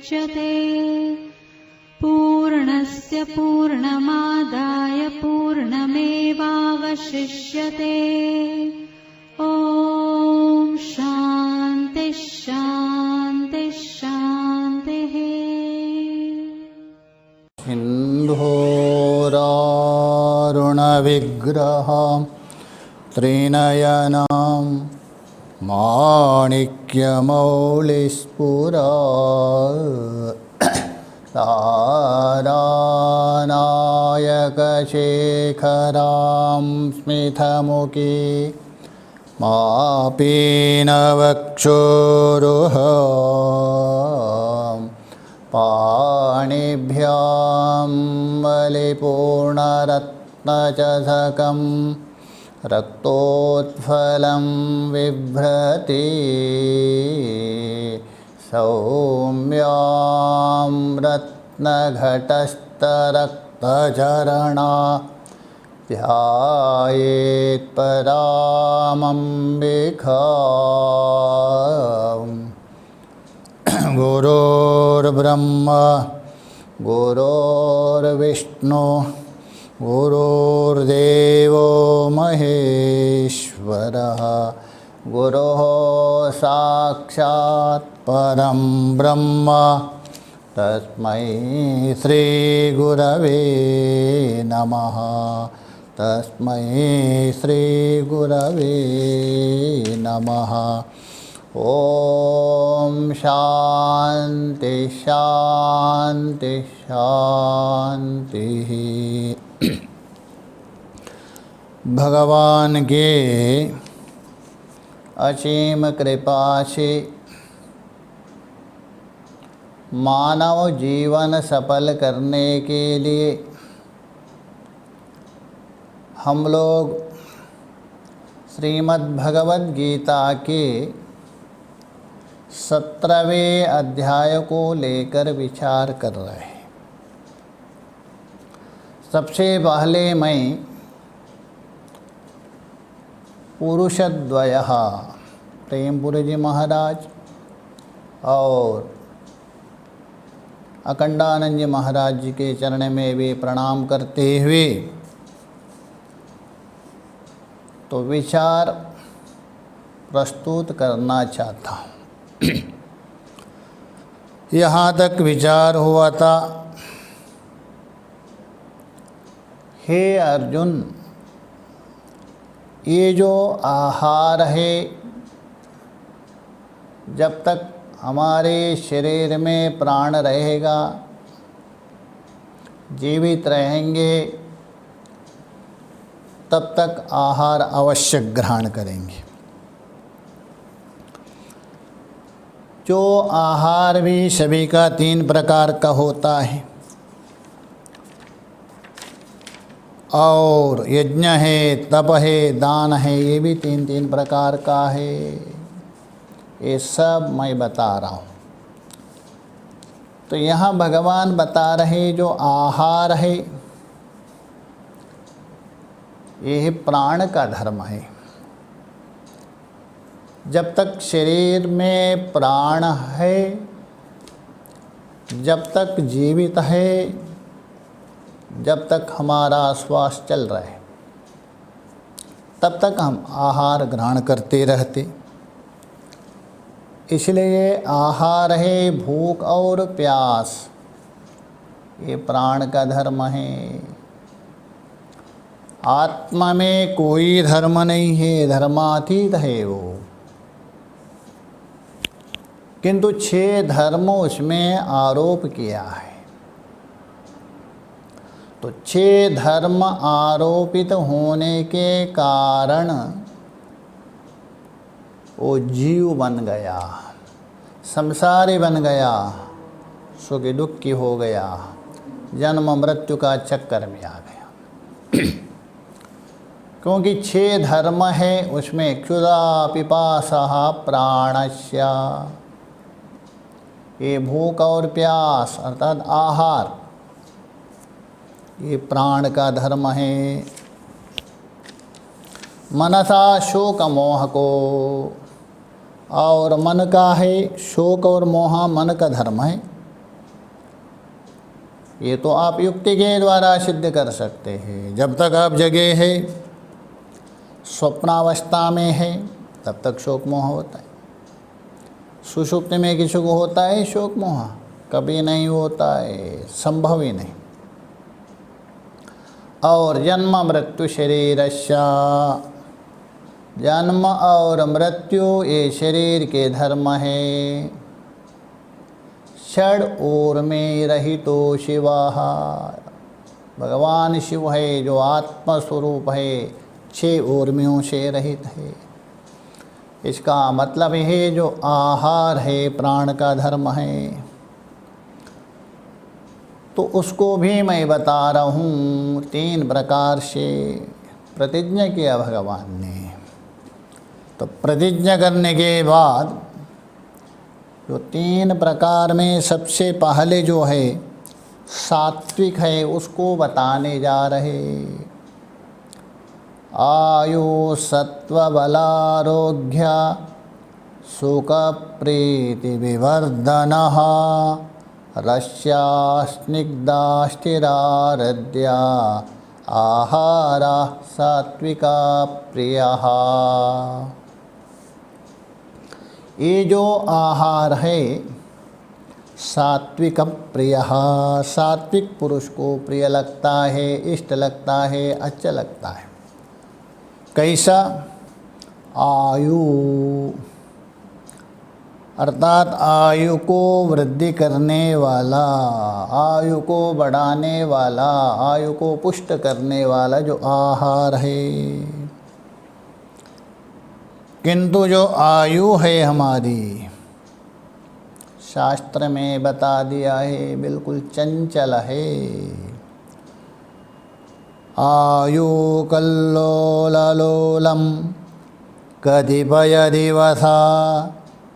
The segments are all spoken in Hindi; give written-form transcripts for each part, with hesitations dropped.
मुच्यते। पूर्णस्य पूर्णमादाय पूर्णमेवावशिष्यते। ॐ शान्ति शान्ति शान्तिः। सिन्धूरारुणविग्रहं त्रिनयनं माणिक्यमौलिस्फुरा तारानायकशेखरां स्मितमुखी मापीनवक्षोरुहं पाणिभ्यां बलिपूर्णरत्नचषकं रक्तोत्फलं बिभ्रति। सौम्यां रत्नघटस्थरक्तचरणा ध्यायेत्परामम्बिकाम्। गुरुर्ब्रह्मा गुरुर्विष्णु गुरुर्देवो महेश्वरः। गुरुः साक्षात् परं ब्रह्म तस्मै श्रीगुरवे नमः। तस्मै श्रीगुरवे नमः। ॐ शान्ति शान्ति शान्तिः। भगवान के असीम कृपा से मानव जीवन सफल करने के लिए हम लोग श्रीमद् भगवद गीता के 17वें अध्याय को लेकर विचार कर रहे हैं। सबसे पहले मैं पुरुषद्वयः प्रेमपुरी जी महाराज और अखंडानंद जी महाराज जी के चरण में भी प्रणाम करते हुए तो विचार प्रस्तुत करना चाहता हूँ। यहाँ तक विचार हुआ था, हे अर्जुन, ये जो आहार है जब तक हमारे शरीर में प्राण रहेगा, जीवित रहेंगे, तब तक आहार अवश्य ग्रहण करेंगे। जो आहार भी सभी का 3 प्रकार का होता है और यज्ञ है, तप है, दान है, ये भी 3 प्रकार का है। ये सब मैं बता रहा हूँ। तो यहाँ भगवान बता रहे जो आहार है ये प्राण का धर्म है। जब तक शरीर में प्राण है, जब तक जीवित है, जब तक हमारा श्वास चल रहा है, तब तक हम आहार ग्रहण करते रहते। इसलिए आहार है भूख और प्यास, ये प्राण का धर्म है। आत्मा में कोई धर्म नहीं है, धर्मातीत है वो, किंतु 6 धर्म उसमें आरोप किया है। तो 6 धर्म आरोपित होने के कारण वो जीव बन गया, संसारी बन गया, सुखी दुखी हो गया, जन्म मृत्यु का चक्कर में आ गया। क्योंकि 6 धर्म है उसमें क्षुधा पिपासा प्राणस्य, ये भूख और प्यास अर्थात आहार, ये प्राण का धर्म है। मनसा शोक मोह को, और मन का है शोक और मोह मन का धर्म है। ये तो आप युक्ति के द्वारा सिद्ध कर सकते हैं। जब तक आप जगे हैं, स्वप्नावस्था में है, तब तक शोक मोह होता है। सुषुप्ति में किसी को होता है शोक मोह? कभी नहीं होता है, संभव ही नहीं। और जन्म मृत्यु शरीरस्य, जन्म और मृत्यु ये शरीर के धर्म है। षड ओर में रहितो शिवः, भगवान शिव है जो आत्मा स्वरूप है, 6 ऊर्मियों से रहित है। इसका मतलब है जो आहार है प्राण का धर्म है, तो उसको भी मैं बता रहा हूँ 3 प्रकार से प्रतिज्ञा किया भगवान ने। तो प्रतिज्ञा करने के बाद जो 3 प्रकार में सबसे पहले जो है सात्विक है, उसको बताने जा रहे। आयु सत्व बलारोग्य सुख प्रीति विवर्धनः रस्या स्निग्धा स्थिरारद्या आहारा सात्विका प्रियः। ये जो आहार है सात्विक प्रियः, सात्विक पुरुष को प्रिय लगता है, इष्ट लगता है, अच्छा लगता है। कैसा? आयु, अर्थात आयु को वृद्धि करने वाला, आयु को बढ़ाने वाला, आयु को पुष्ट करने वाला जो आहार है। किंतु जो आयु है हमारी, शास्त्र में बता दिया है बिल्कुल चंचल है। आयु कल्लोललोलम कतिपय दिवसा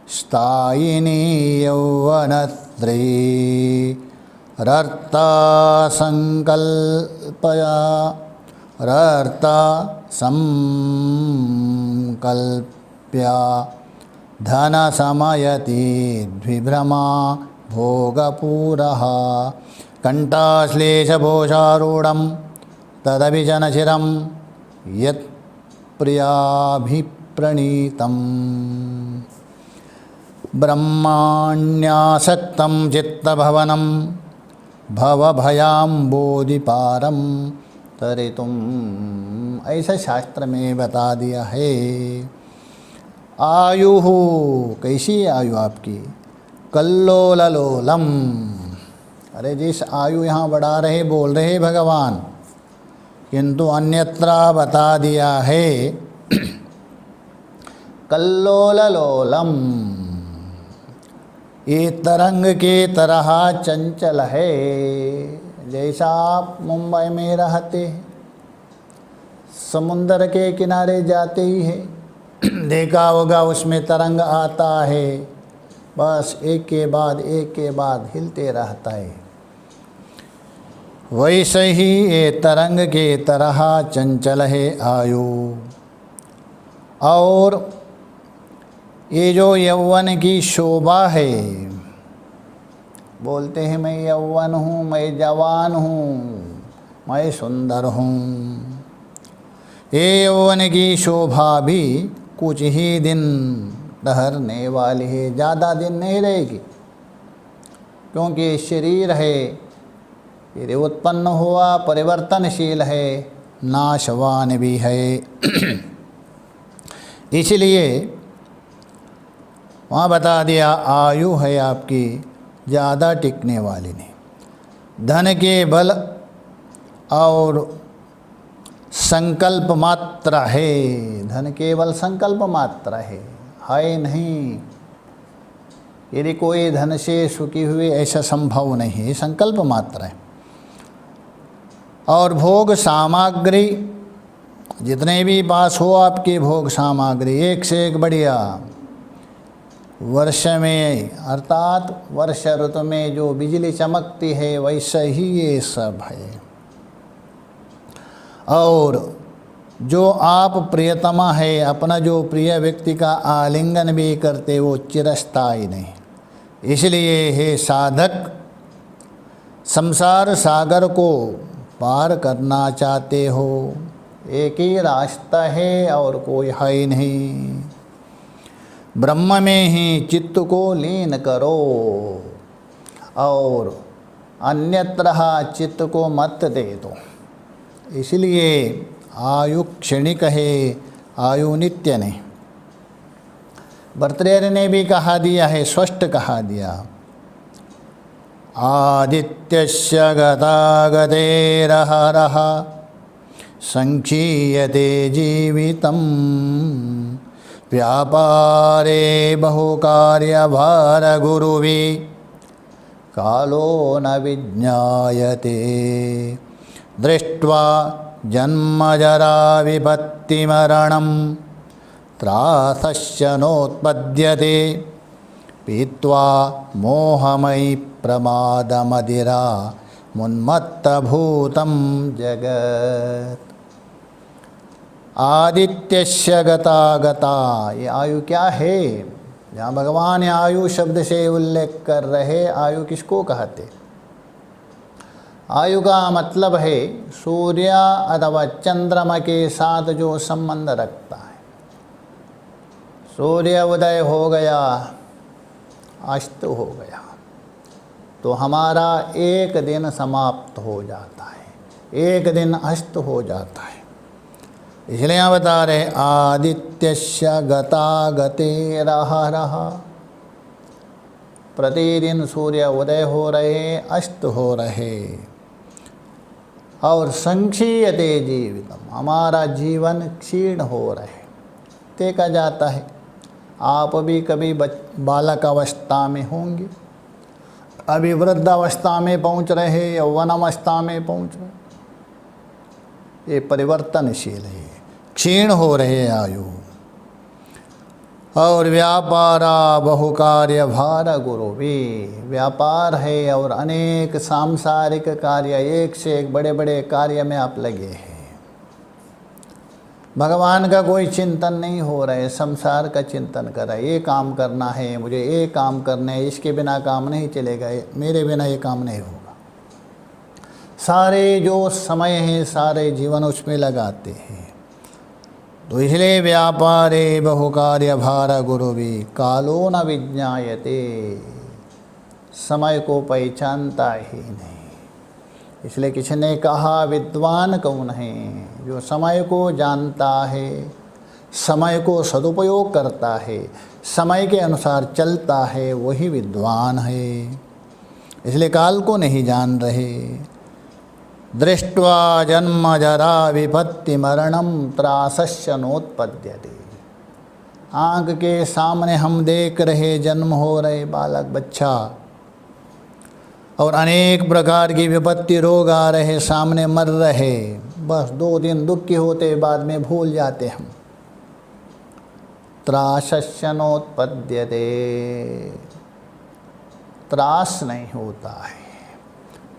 स्थायिनी यौवनत्री रर्ता संकल्पया रर्ता संकल्प्या धन समयति द्विभ्रमा भोगपूरः कंठाश्लेषभोषारूढ़ं तदभिजनशिरं यत्प्रियाभिप्रणीतम् ब्रह्माण्यासक्तं चित्तभवनं भवभयाम्बोधिपारं तरितुम, ऐसा शास्त्र में बता दिया है। आयु हो, कैसी आयु आपकी? कल्लोललोलम, अरे जिस आयु यहाँ बढ़ा रहे बोल रहे भगवान, किंतु अन्यत्र बता दिया है कल्लोललोलम, ये तरंग के तरह चंचल है। जैसा आप मुंबई में रहते हैं, समुंदर के किनारे जाते ही है, देखा होगा उसमें तरंग आता है, बस एक के बाद हिलते रहता है। वैसे ही ये तरंग के तरह चंचल है आयु। और ये जो यौवन की शोभा है, बोलते हैं मैं यौवन हूँ, मैं जवान हूँ, मैं सुंदर हूँ। ये यौवन की शोभा भी कुछ ही दिन ठहरने वाली है, ज़्यादा दिन नहीं रहेगी, क्योंकि शरीर है ये उत्पन्न हुआ, परिवर्तनशील है, नाशवान भी है। इसलिए वहाँ बता दिया आयु है आपकी ज़्यादा टिकने वाली नहीं। धन के बल और संकल्प मात्र है, धन केवल संकल्प मात्र है नहीं। यदि कोई धन से सुखी हुई ऐसा संभव नहीं है, संकल्प मात्र है। और भोग सामग्री जितने भी पास हो आपके भोग सामग्री, एक से एक बढ़िया। वर्ष में अर्थात वर्ष ऋतु में जो बिजली चमकती है वैसे ही ये सब है। और जो आप प्रियतमा है, अपना जो प्रिय व्यक्ति का आलिंगन भी करते वो चिरस्थायी नहीं। इसलिए हे साधक, संसार सागर को पार करना चाहते हो, एक ही रास्ता है और कोई है ही नहीं। ब्रह्म में ही चित्त को लीन करो और अन्यत्र चित्त को मत दे दो। इसलिए आयु क्षणिक है, आयु नित्य नहीं। भर्तृहरि ने भी कहा दिया है, स्पष्ट कहा दिया, आदित्यस्य गतागतेरहरः संक्षीयते जीवितं व्यापारे बहुकार्यभारगुरुभिः कालो न विज्ञायते दृष्ट्वा जन्मजरा विपत्तिमरणं त्रासश्च नोत्पद्यते पीत्वा मोहमयि प्रमादमदिरा मुन्मत्तभूतं जगत्। आदित्यस्य गता गता, ये आयु क्या है? जहाँ भगवान आयु शब्द से उल्लेख कर रहे, आयु किसको कहते? आयु का मतलब है सूर्य अथवा चंद्रमा के साथ जो संबंध रखता है। सूर्य उदय हो गया, अस्त हो गया, तो हमारा एक दिन समाप्त हो जाता है, एक दिन अस्त हो जाता है। इसलिए यहाँ बता रहे आदित्यस्य गता गतेरहरः, प्रतिदिन सूर्य उदय हो रहे, अस्त हो रहे, और संक्षीयते जीवितम, हमारा जीवन क्षीण हो रहे। देखा जाता है, आप भी कभी बालक अवस्था में होंगे, अभी वृद्ध अवस्था में पहुंच रहे, यौवन अवस्था में पहुंच रहे, ये परिवर्तनशील है, क्षीण हो रहे आयु। और व्यापारा बहुकार्य भार गुरु भी, व्यापार है और अनेक सांसारिक कार्य, एक से एक बड़े बड़े कार्य में आप लगे हैं। भगवान का कोई चिंतन नहीं हो रहा है, संसार का चिंतन कर रहा है। ये काम करना है मुझे, ये काम करना है, इसके बिना काम नहीं चलेगा, मेरे बिना ये काम नहीं होगा। सारे जो समय है, सारे जीवन उसमें लगाते हैं। तो इसलिए व्यापारे बहुकार्य भार गुरु भी कालो न विज्ञायते, समय को पहचानता ही नहीं। इसलिए किसी ने कहा विद्वान कौन है? जो समय को जानता है, समय को सदुपयोग करता है, समय के अनुसार चलता है, वही विद्वान है। इसलिए काल को नहीं जान रहे। दृष्ट्वा जन्म जरा विपत्ति मरणम त्रासस्य नोत्पद्यते, आँख के सामने हम देख रहे जन्म हो रहे बालक बच्चा, और अनेक प्रकार की विपत्ति रोग आ रहे, सामने मर रहे, बस 2 दिन दुखी होते, बाद में भूल जाते हम। त्रासस्य नोत्पद्यते, त्रास नहीं होता है।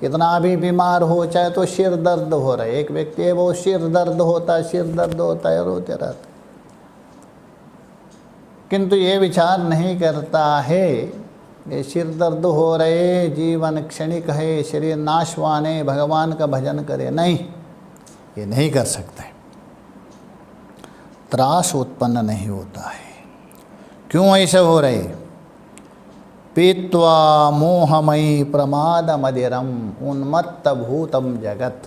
कितना भी बीमार हो, चाहे तो सिर दर्द हो रहा है, एक व्यक्ति है वो सिर दर्द होता है, रोते रहता, किंतु ये विचार नहीं करता है ये सिर दर्द हो रहे, जीवन क्षणिक है, शरीर नाशवान है, भगवान का भजन करे। नहीं, ये नहीं कर सकते। त्रास उत्पन्न नहीं होता है। क्यों ऐसे हो रहे? पीत्वा मोहमयी प्रमाद मदिरम उन्मत्त भूतम जगत,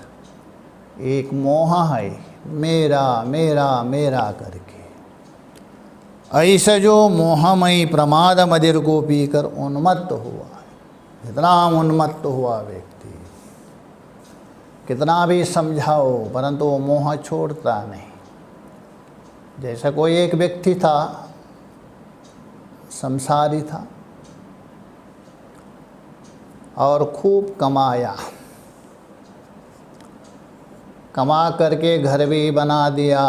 एक मोह है, मेरा मेरा मेरा करके। ऐसा जो मोहमयी प्रमाद मदिर को पीकर उन्मत्त हुआ, इतना उन्मत्त हुआ व्यक्ति, कितना भी समझाओ परंतु वो मोह छोड़ता नहीं। जैसा कोई एक व्यक्ति था, संसारी था और खूब कमाया, कमा करके घर भी बना दिया,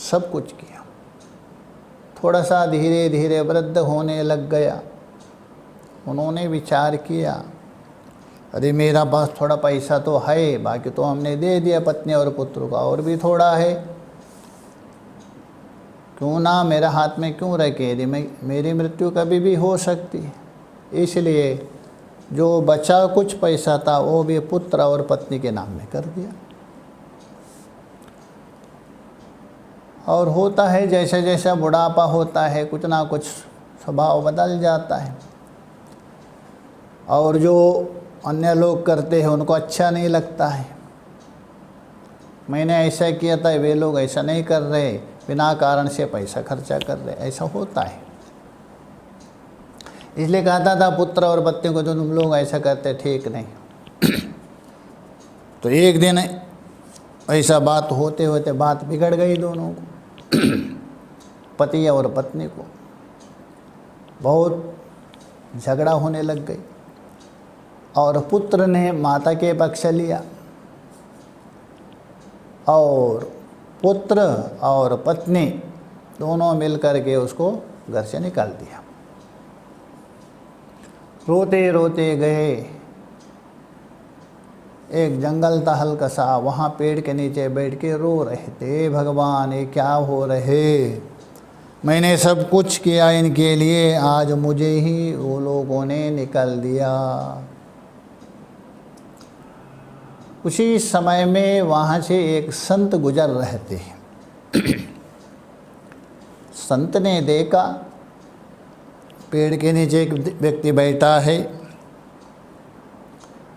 सब कुछ किया। थोड़ा सा धीरे धीरे वृद्ध होने लग गया। उन्होंने विचार किया, अरे मेरा पास थोड़ा पैसा तो है, बाकी तो हमने दे दिया पत्नी और पुत्र का, और भी थोड़ा है, क्यों ना मेरे हाथ में क्यों रखे? यदि मेरी मृत्यु कभी भी हो सकती है। इसलिए जो बचा कुछ पैसा था वो भी पुत्र और पत्नी के नाम में कर दिया। और होता है जैसे जैसा बुढ़ापा होता है कुछ ना कुछ स्वभाव बदल जाता है, और जो अन्य लोग करते हैं उनको अच्छा नहीं लगता है। मैंने ऐसा किया था, वे लोग ऐसा नहीं कर रहे, बिना कारण से पैसा खर्चा कर रहे, ऐसा होता है। इसलिए कहता था पुत्र और पत्नी को, जो तुम लोग ऐसा करते ठीक नहीं। तो एक दिन ऐसा बात होते होते बात बिगड़ गई दोनों को, पति और पत्नी को बहुत झगड़ा होने लग गई, और पुत्र ने माता के पक्ष लिया और पुत्र और पत्नी दोनों मिलकर के उसको घर से निकाल दिया। रोते रोते गए, एक जंगल था हल्का सा, वहाँ पेड़ के नीचे बैठ के रो रहे थे, भगवान ये क्या हो रहे, मैंने सब कुछ किया इनके लिए, आज मुझे ही वो लोगों ने निकाल दिया। उसी समय में वहाँ से एक संत गुजर रहे थे। संत ने देखा पेड़ के नीचे एक व्यक्ति बैठा है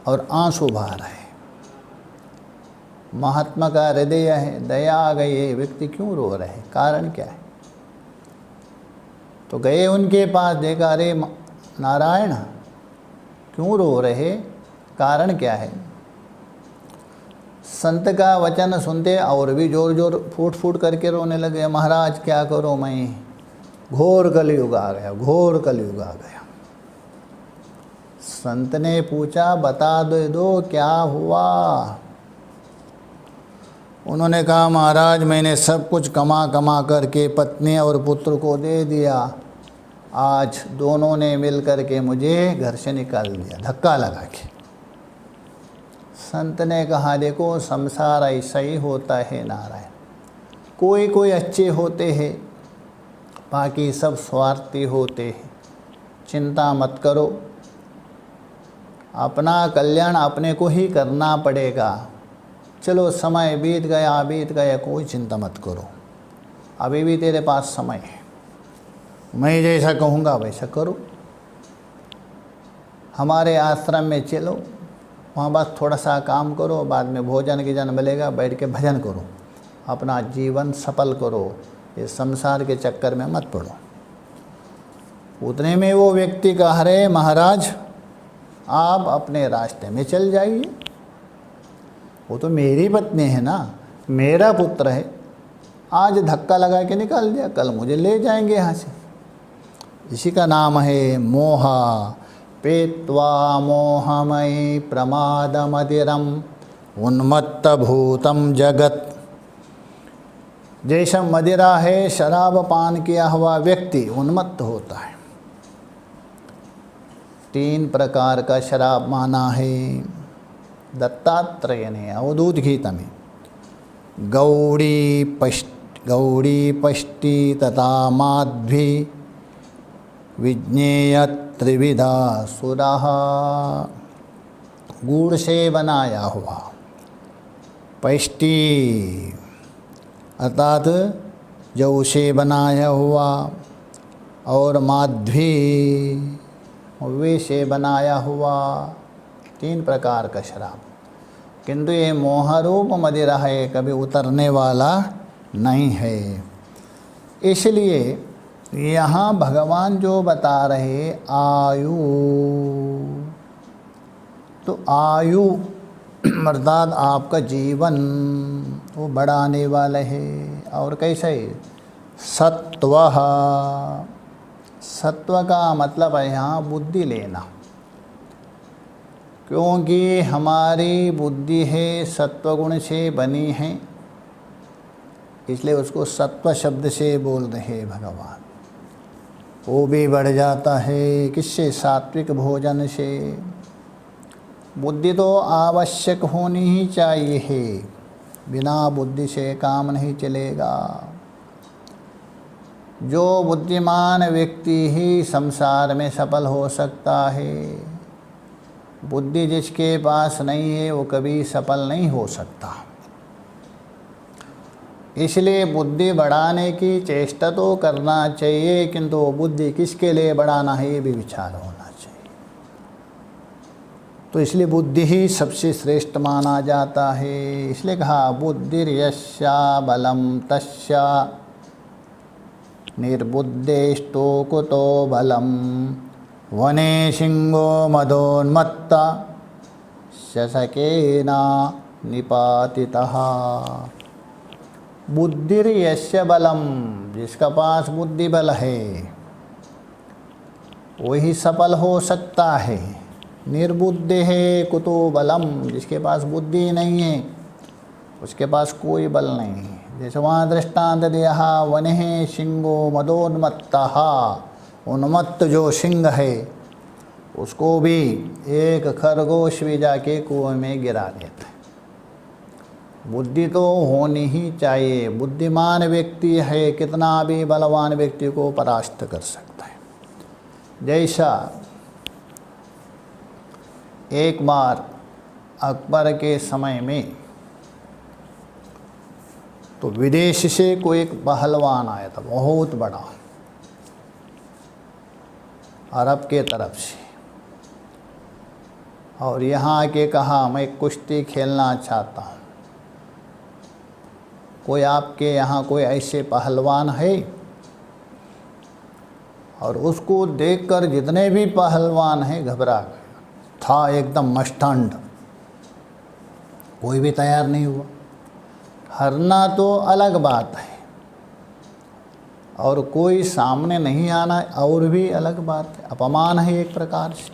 और आंसू बहा रहा है। महात्मा का हृदय है, दया आ गई, ये व्यक्ति क्यों रो रहे, कारण क्या है। तो गए उनके पास, देखा अरे नारायण क्यों रो रहे, कारण क्या है। संत का वचन सुनते और भी जोर जोर फूट फूट करके रोने लगे, महाराज क्या करो, मैं घोर कलयुग आ गया, घोर कलयुग आ गया। संत ने पूछा बता दो क्या हुआ। उन्होंने कहा महाराज मैंने सब कुछ कमा कमा करके पत्नी और पुत्र को दे दिया, आज दोनों ने मिल करके मुझे घर से निकाल दिया धक्का लगा के। संत ने कहा देखो संसार ऐसा ही होता है नारायण, कोई कोई अच्छे होते हैं, बाकी सब स्वार्थी होते हैं। चिंता मत करो, अपना कल्याण अपने को ही करना पड़ेगा। चलो समय बीत गया, कोई चिंता मत करो, अभी भी तेरे पास समय है, मैं जैसा कहूँगा वैसा करो। हमारे आश्रम में चलो, वहाँ बस थोड़ा सा काम करो, बाद में भोजन की जन मिलेगा, बैठ के भजन करो, अपना जीवन सफल करो, ये संसार के चक्कर में मत पड़ो। उतने में वो व्यक्ति कह रहे महाराज आप अपने रास्ते में चल जाइए, वो तो मेरी पत्नी है ना, मेरा पुत्र है, आज धक्का लगा के निकाल दिया, कल मुझे ले जाएंगे यहाँ से। इसी का नाम है मोहा। पेत्वा मोहमयी प्रमादमदिरम उन्मत्तभूतम जगत। जैसा मदिरा है, शराब पान किया हुआ व्यक्ति उन्मत्त होता है। 3 प्रकार का शराब माना है दत्तात्रेय ने अवधूत गीता में, गौड़ी पष्टि तथा माध्वी विज्ञेय त्रिविधा सुराः। गुड़ से बनाया हुआ, पष्टि अर्थात जौ से बनाया हुआ, और माध्वी वे से बनाया हुआ, 3 प्रकार का शराब। किंतु ये मोहरूप मदिरा है, कभी उतरने वाला नहीं है। इसलिए यहाँ भगवान जो बता रहे आयु, तो आयु अर्थात आपका जीवन वो बढ़ाने वाला है। और कैसे सत्व, सत्व का मतलब है यहाँ बुद्धि लेना, क्योंकि हमारी बुद्धि है सत्वगुण से बनी है, इसलिए उसको सत्व शब्द से बोल रहे भगवान। वो भी बढ़ जाता है किससे, सात्विक भोजन से। बुद्धि तो आवश्यक होनी ही चाहिए है, बिना बुद्धि से काम नहीं चलेगा। जो बुद्धिमान व्यक्ति ही संसार में सफल हो सकता है। बुद्धि जिसके पास नहीं है वो कभी सफल नहीं हो सकता। इसलिए बुद्धि बढ़ाने की चेष्टा तो करना चाहिए, किंतु वो बुद्धि किसके लिए बढ़ाना है ये भी विचार होना चाहिए। तो इसलिए बुद्धि ही सबसे श्रेष्ठ माना जाता है। इसलिए कहा बुद्धिर्यस्या बलम तस्या निर्बुद्धेष्टो कुतो बलम वने सिंहो मदोन्मत्ता शशकेना निपातितः। बुद्धिर्यस्य बलम, जिसका पास बुद्धि बल है वही सफल हो सकता है। निर्बुद्धि है कुतो बलम, जिसके पास बुद्धि नहीं है उसके पास कोई बल नहीं है। जैसे वहाँ दृष्टांत दिया वने सिंहो मदोन्मत्तः, उन्मत्त जो सिंह है उसको भी एक खरगोश भी जाके कुएं में गिरा देता है। बुद्धि तो होनी ही चाहिए। बुद्धिमान व्यक्ति है कितना भी बलवान व्यक्ति को परास्त कर सकता है। जैसा एक बार अकबर के समय में तो विदेश से कोई एक पहलवान आया था, बहुत बड़ा, अरब के तरफ से, और यहाँ आके कहा मैं कुश्ती खेलना चाहता हूँ, कोई आपके यहाँ कोई ऐसे पहलवान है? और उसको देखकर जितने भी पहलवान हैं घबरा गए। था एकदम मस्टंड, कोई भी तैयार नहीं हुआ। हारना तो अलग बात है और कोई सामने नहीं आना और भी अलग बात है, अपमान है एक प्रकार से।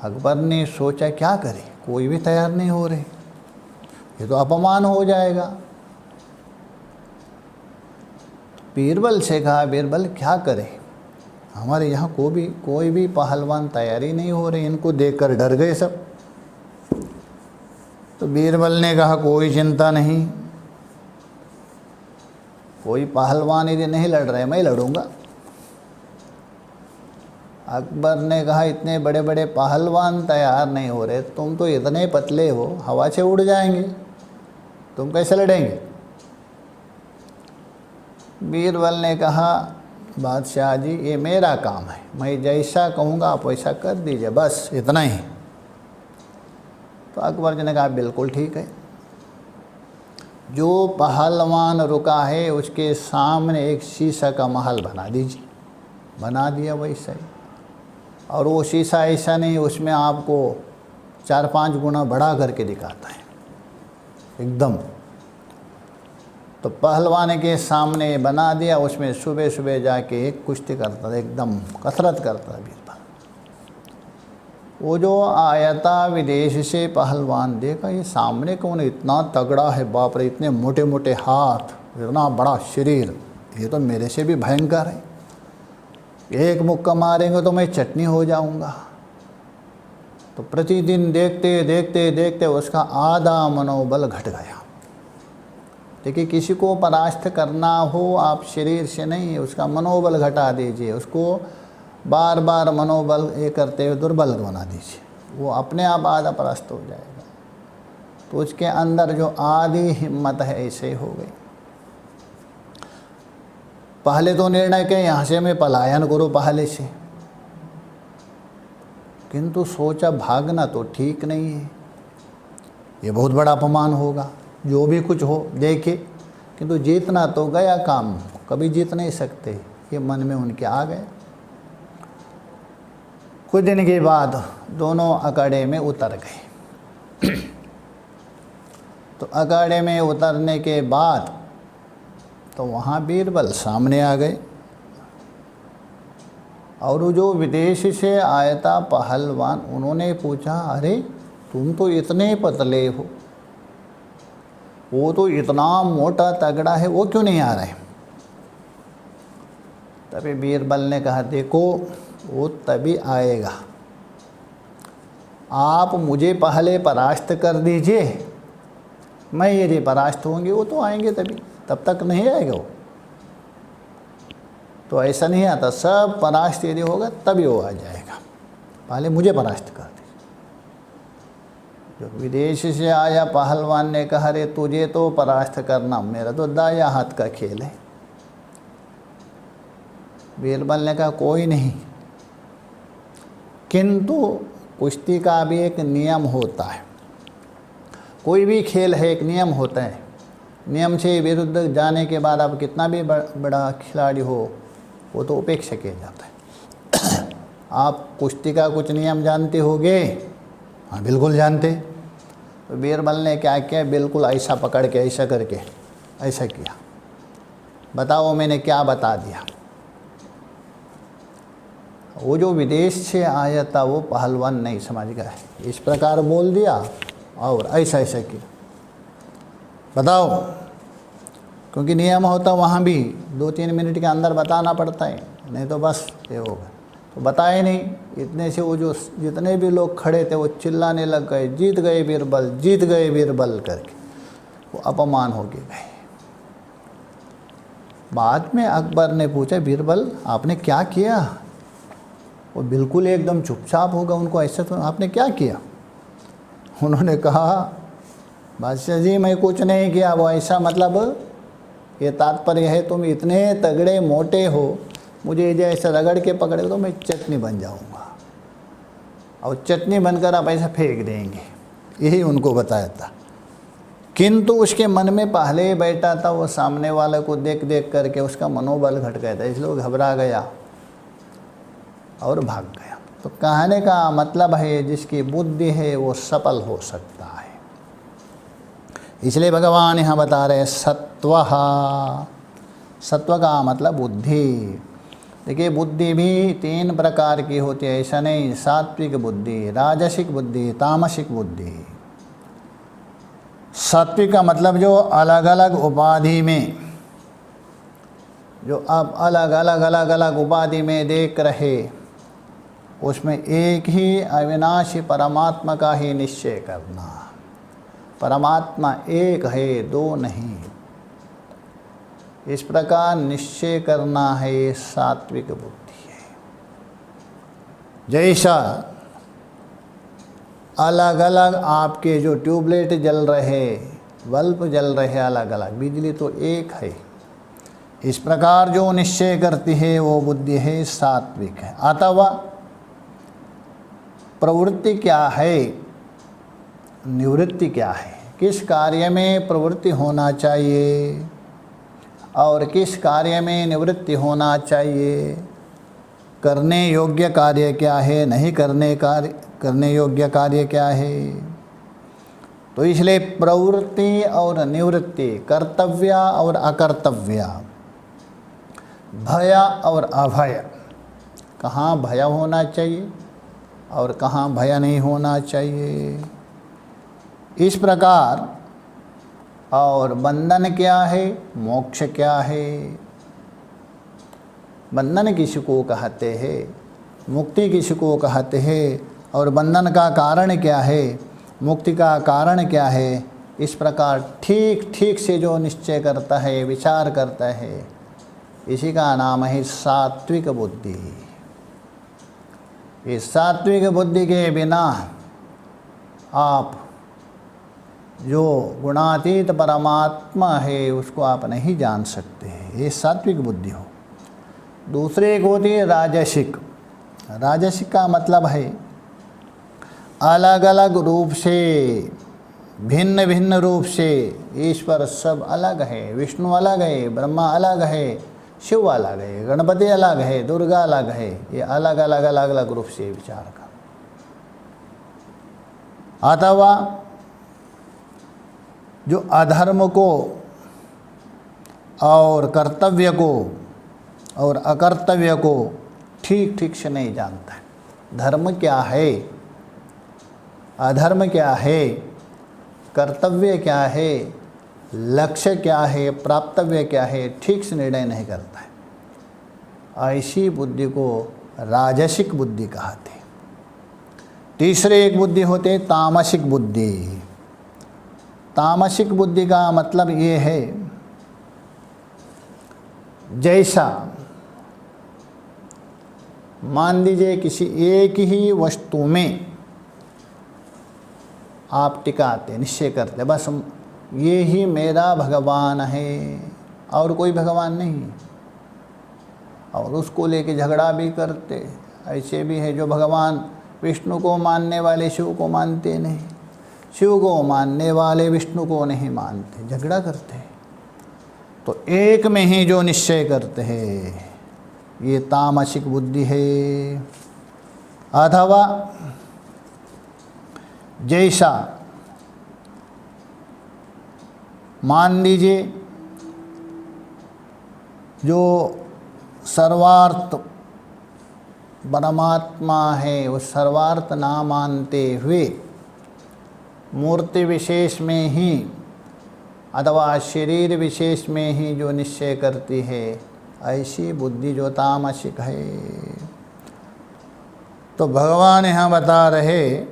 अकबर ने सोचा क्या करे, कोई भी तैयार नहीं हो रहे, ये तो अपमान हो जाएगा। बीरबल से कहा बीरबल क्या करे, हमारे यहाँ कोई भी पहलवान तैयारी नहीं हो रही, इनको देखकर डर गए सब। तो बीरबल ने कहा कोई चिंता नहीं, कोई पहलवान यदि नहीं लड़ रहे मैं लड़ूंगा। अकबर ने कहा इतने बड़े बड़े पहलवान तैयार नहीं हो रहे, तुम तो इतने पतले हो हवा से उड़ जाएंगे, तुम कैसे लड़ेंगे? बीरबल ने कहा बादशाह जी ये मेरा काम है, मैं जैसा कहूँगा आप वैसा कर दीजिए, बस इतना ही। तो अकबर जी ने कहा बिल्कुल ठीक है। जो पहलवान रुका है उसके सामने एक शीशा का महल बना दीजिए। बना दिया वैसा ही, और वो शीशा ऐसा नहीं उसमें आपको 4-5 गुना बढ़ा करके दिखाता है एकदम। तो पहलवान के सामने बना दिया, उसमें सुबह सुबह जाके एक कुश्ती करता था, एकदम कसरत करता था बीरबल। वो जो आया था विदेश से पहलवान, देखा ये सामने कौन इतना तगड़ा है, बाप रे, इतने मोटे मोटे हाथ, इतना बड़ा शरीर, ये तो मेरे से भी भयंकर है, एक मुक्का मारेंगे तो मैं चटनी हो जाऊंगा। तो प्रतिदिन देखते देखते देखते उसका आधा मनोबल घट गया। देखिए किसी को परास्त करना हो आप शरीर से नहीं, उसका मनोबल घटा दीजिए, उसको बार बार मनोबल ये करते हुए दुर्बल बना दीजिए, वो अपने आप आधा परास्त हो जाएगा। तो उसके अंदर जो आधी हिम्मत है ऐसे हो गई। पहले तो निर्णय किया यहाँ से मैं पलायन करूँ पहले से, किंतु सोचा भागना तो ठीक नहीं है, ये बहुत बड़ा अपमान होगा, जो भी कुछ हो देखे, किंतु जीतना तो गया काम, कभी जीत नहीं सकते, ये मन में उनके आ गए। कुछ दिन के बाद दोनों अखाड़े में उतर गए। तो अखाड़े में उतरने के बाद तो वहाँ बीरबल सामने आ गए, और वो जो विदेश से आया था पहलवान, उन्होंने पूछा अरे तुम तो इतने पतले हो, वो तो इतना मोटा तगड़ा है, वो क्यों नहीं आ रहे? तभी बीरबल ने कहा देखो वो तभी आएगा, आप मुझे पहले परास्त कर दीजिए, मैं यदि परास्त होंगे वो तो आएंगे तभी, तब तक नहीं आएगा वो। तो ऐसा नहीं आता, सब परास्त यदि होगा तभी वो आ जाएगा। पहले मुझे परास्त कर दे। जो विदेश से आया पहलवान ने कहा, अरे तुझे तो परास्त करना, मेरा तो दाया हाथ का खेल है। बीरबल ने कहा कोई नहीं, किंतु कुश्ती का भी एक नियम होता है। कोई भी खेल है, एक नियम होता है। नियम से विरुद्ध जाने के बाद आप कितना भी बड़ा खिलाड़ी हो, वो तो उपेक्षा किया जाता है। आप कुश्ती का कुछ नियम जानते होगे? हाँ बिल्कुल जानते। तो बीरबल ने क्या किया, बिल्कुल ऐसा पकड़ के ऐसा करके ऐसा किया। बताओ मैंने क्या बता दिया? वो जो विदेश से आया था वो पहलवान नहीं समझ गया, इस प्रकार बोल दिया और ऐसा ऐसा किया। बताओ, क्योंकि नियम होता वहाँ भी 2-3 मिनट के अंदर बताना पड़ता है, नहीं तो बस ये होगा। तो बताए नहीं। इतने से वो जो जितने भी लोग खड़े थे वो चिल्लाने लग गए, जीत गए बीरबल, जीत गए बीरबल करके। वो अपमान हो गए। बाद में अकबर ने पूछा, बीरबल आपने क्या किया? वो बिल्कुल एकदम चुपचाप होगा, उनको ऐसा तो आपने क्या किया? उन्होंने कहा, बादशाह जी मैं कुछ नहीं किया। वो ऐसा मतलब ये तात्पर्य है तुम इतने तगड़े मोटे हो, मुझे जैसा रगड़ के पकड़े तो मैं चटनी बन जाऊंगा, और चटनी बनकर आप ऐसा फेंक देंगे। यही उनको बताया था। किंतु उसके मन में पहले ही बैठा था, वो सामने वाले को देख देख करके उसका मनोबल घट गया था, इसलिए वो घबरा गया और भाग गया। तो कहने का मतलब है जिसकी बुद्धि है वो सफल हो सकता है। इसलिए भगवान यहाँ बता रहे सत्व। सत्व का मतलब बुद्धि। देखिए बुद्धि भी 3 प्रकार की होती है, ऐसा नहीं। सात्विक बुद्धि, राजसिक बुद्धि, तामसिक बुद्धि। सात्विक का मतलब जो अलग अलग उपाधि में, जो आप अलग अलग उपाधि में देख रहे, उसमें एक ही अविनाशी परमात्मा का ही निश्चय करना। परमात्मा एक है, 2 नहीं। इस प्रकार निश्चय करना है, ये सात्विक बुद्धि है। जैसा अलग अलग आपके जो ट्यूबलाइट जल रहे, बल्ब जल रहे अलग अलग, बिजली तो एक है। इस प्रकार जो निश्चय करती है वो बुद्धि है, सात्विक है। अथवा प्रवृत्ति क्या है, निवृत्ति क्या है, किस कार्य में प्रवृत्ति होना चाहिए और किस कार्य में निवृत्ति होना चाहिए, करने योग्य कार्य क्या है, नहीं करने योग्य कार्य क्या है। तो इसलिए प्रवृत्ति और निवृत्ति, कर्तव्य और अकर्तव्य, भय और अभय, कहाँ भय होना चाहिए और कहाँ भय नहीं होना चाहिए, इस प्रकार। और बंधन क्या है, मोक्ष क्या है। बंधन किसको कहते हैं, मुक्ति किसको कहते हैं, और बंधन का कारण क्या है, मुक्ति का कारण क्या है, इस प्रकार ठीक ठीक से जो निश्चय करता है, विचार करता है, इसी का नाम है सात्विक बुद्धि। इस सात्विक बुद्धि के बिना आप जो गुणातीत परमात्मा है उसको आप नहीं जान सकते हैं। ये सात्विक बुद्धि हो। दूसरे एक होती है राजसिक। राजसिक का मतलब है अलग अलग रूप से, भिन्न भिन्न रूप से ईश्वर सब अलग है। विष्णु अलग है, ब्रह्मा अलग है, शिव अलग है, गणपति अलग है, दुर्गा अलग है। ये अलग अलग अलग अलग रूप से विचार कर। अथवा जो अधर्म को और कर्तव्य को और अकर्तव्य को ठीक ठीक से नहीं जानता है। धर्म क्या है, अधर्म क्या है, कर्तव्य क्या है, लक्ष्य क्या है, प्राप्तव्य क्या है, ठीक से निर्णय नहीं करता है। ऐसी बुद्धि को राजसिक बुद्धि कहते हैं। तीसरे एक बुद्धि होते तामसिक बुद्धि। तामसिक बुद्धि का मतलब ये है, जैसा मान लीजिए किसी एक ही वस्तु में आप टिकाते, निश्चय करते, बस ये ही मेरा भगवान है और कोई भगवान नहीं, और उसको लेके झगड़ा भी करते। ऐसे भी है जो भगवान विष्णु को मानने वाले शिव को मानते नहीं, शिव को मानने वाले विष्णु को नहीं मानते, झगड़ा करते हैं। तो एक में ही जो निश्चय करते हैं ये तामसिक बुद्धि है। अथवा जैसा मान लीजिए जो सर्वार्थ परमात्मा है, उस सर्वार्थ ना मानते हुए मूर्ति विशेष में ही अथवा शरीर विशेष में ही जो निश्चय करती है, ऐसी बुद्धि जो तामसिक है। तो भगवान यहाँ बता रहे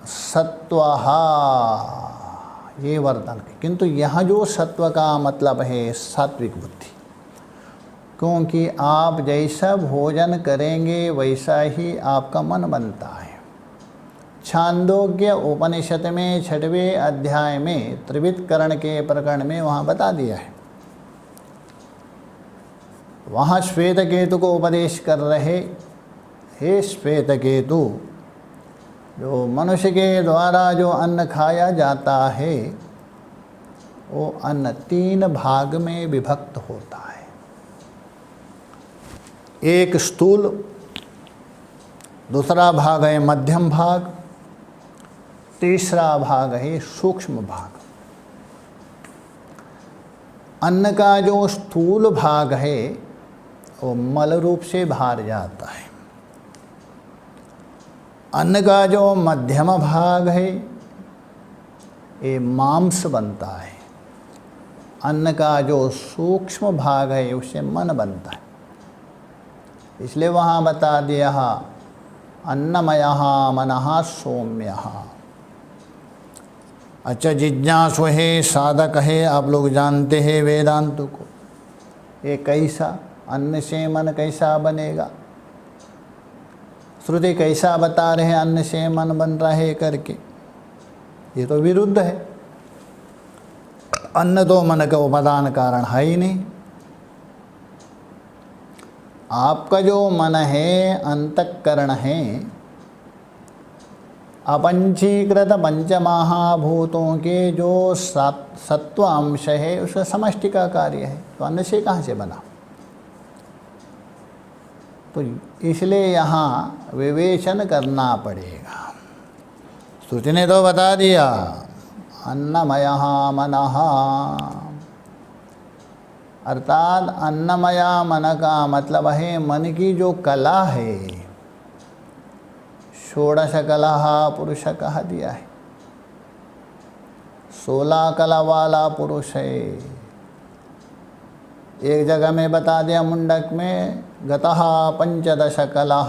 सत्वहा ये वर्तन है, किंतु यहाँ जो सत्व का मतलब है सात्विक बुद्धि, क्योंकि आप जैसा भोजन करेंगे वैसा ही आपका मन बनता है। छांदोग्य उपनिषद में 6वें अध्याय में त्रिविध करण के प्रकरण में वहाँ बता दिया है। वहाँ श्वेत केतु को उपदेश कर रहे, हे श्वेत केतु, जो मनुष्य के द्वारा जो अन्न खाया जाता है वो अन्न 3 भाग में विभक्त होता है। एक स्थूल, दूसरा भाग है मध्यम भाग, तीसरा भाग है सूक्ष्म भाग। अन्न का जो स्थूल भाग है वो मल रूप से बाहर जाता है। अन्न का जो मध्यम भाग है ये मांस बनता है। अन्न का जो सूक्ष्म भाग है उससे मन बनता है। इसलिए वहाँ बता दिया अन्नमयः मनः सौम्यः। अच्छा, जिज्ञासु है, साधक है, आप लोग जानते हैं वेदांत को। ये कैसा अन्न से मन कैसा बनेगा? श्रुति कैसा बता रहे हैं अन्न से मन बन रहा है करके? ये तो विरुद्ध है। अन्न तो मन का उपादान कारण है ही नहीं। आपका जो मन है, अंतःकरण है, अपंचीकृत पंचमहाभूतों के जो सत्व अंश है उसका समष्टि का कार्य है। तो अन्न से कहाँ से बना? तो इसलिए यहाँ विवेचन करना पड़ेगा। श्रुति ने तो बता दिया अन्नमयः मनः, अर्थात अन्नमय मन का मतलब है मन की जो कला है। षोडश कला पुरुष कहा दिया है, 16 कला वाला पुरुष है। एक जगह में बता दिया मुंडक में गतः 15 कला,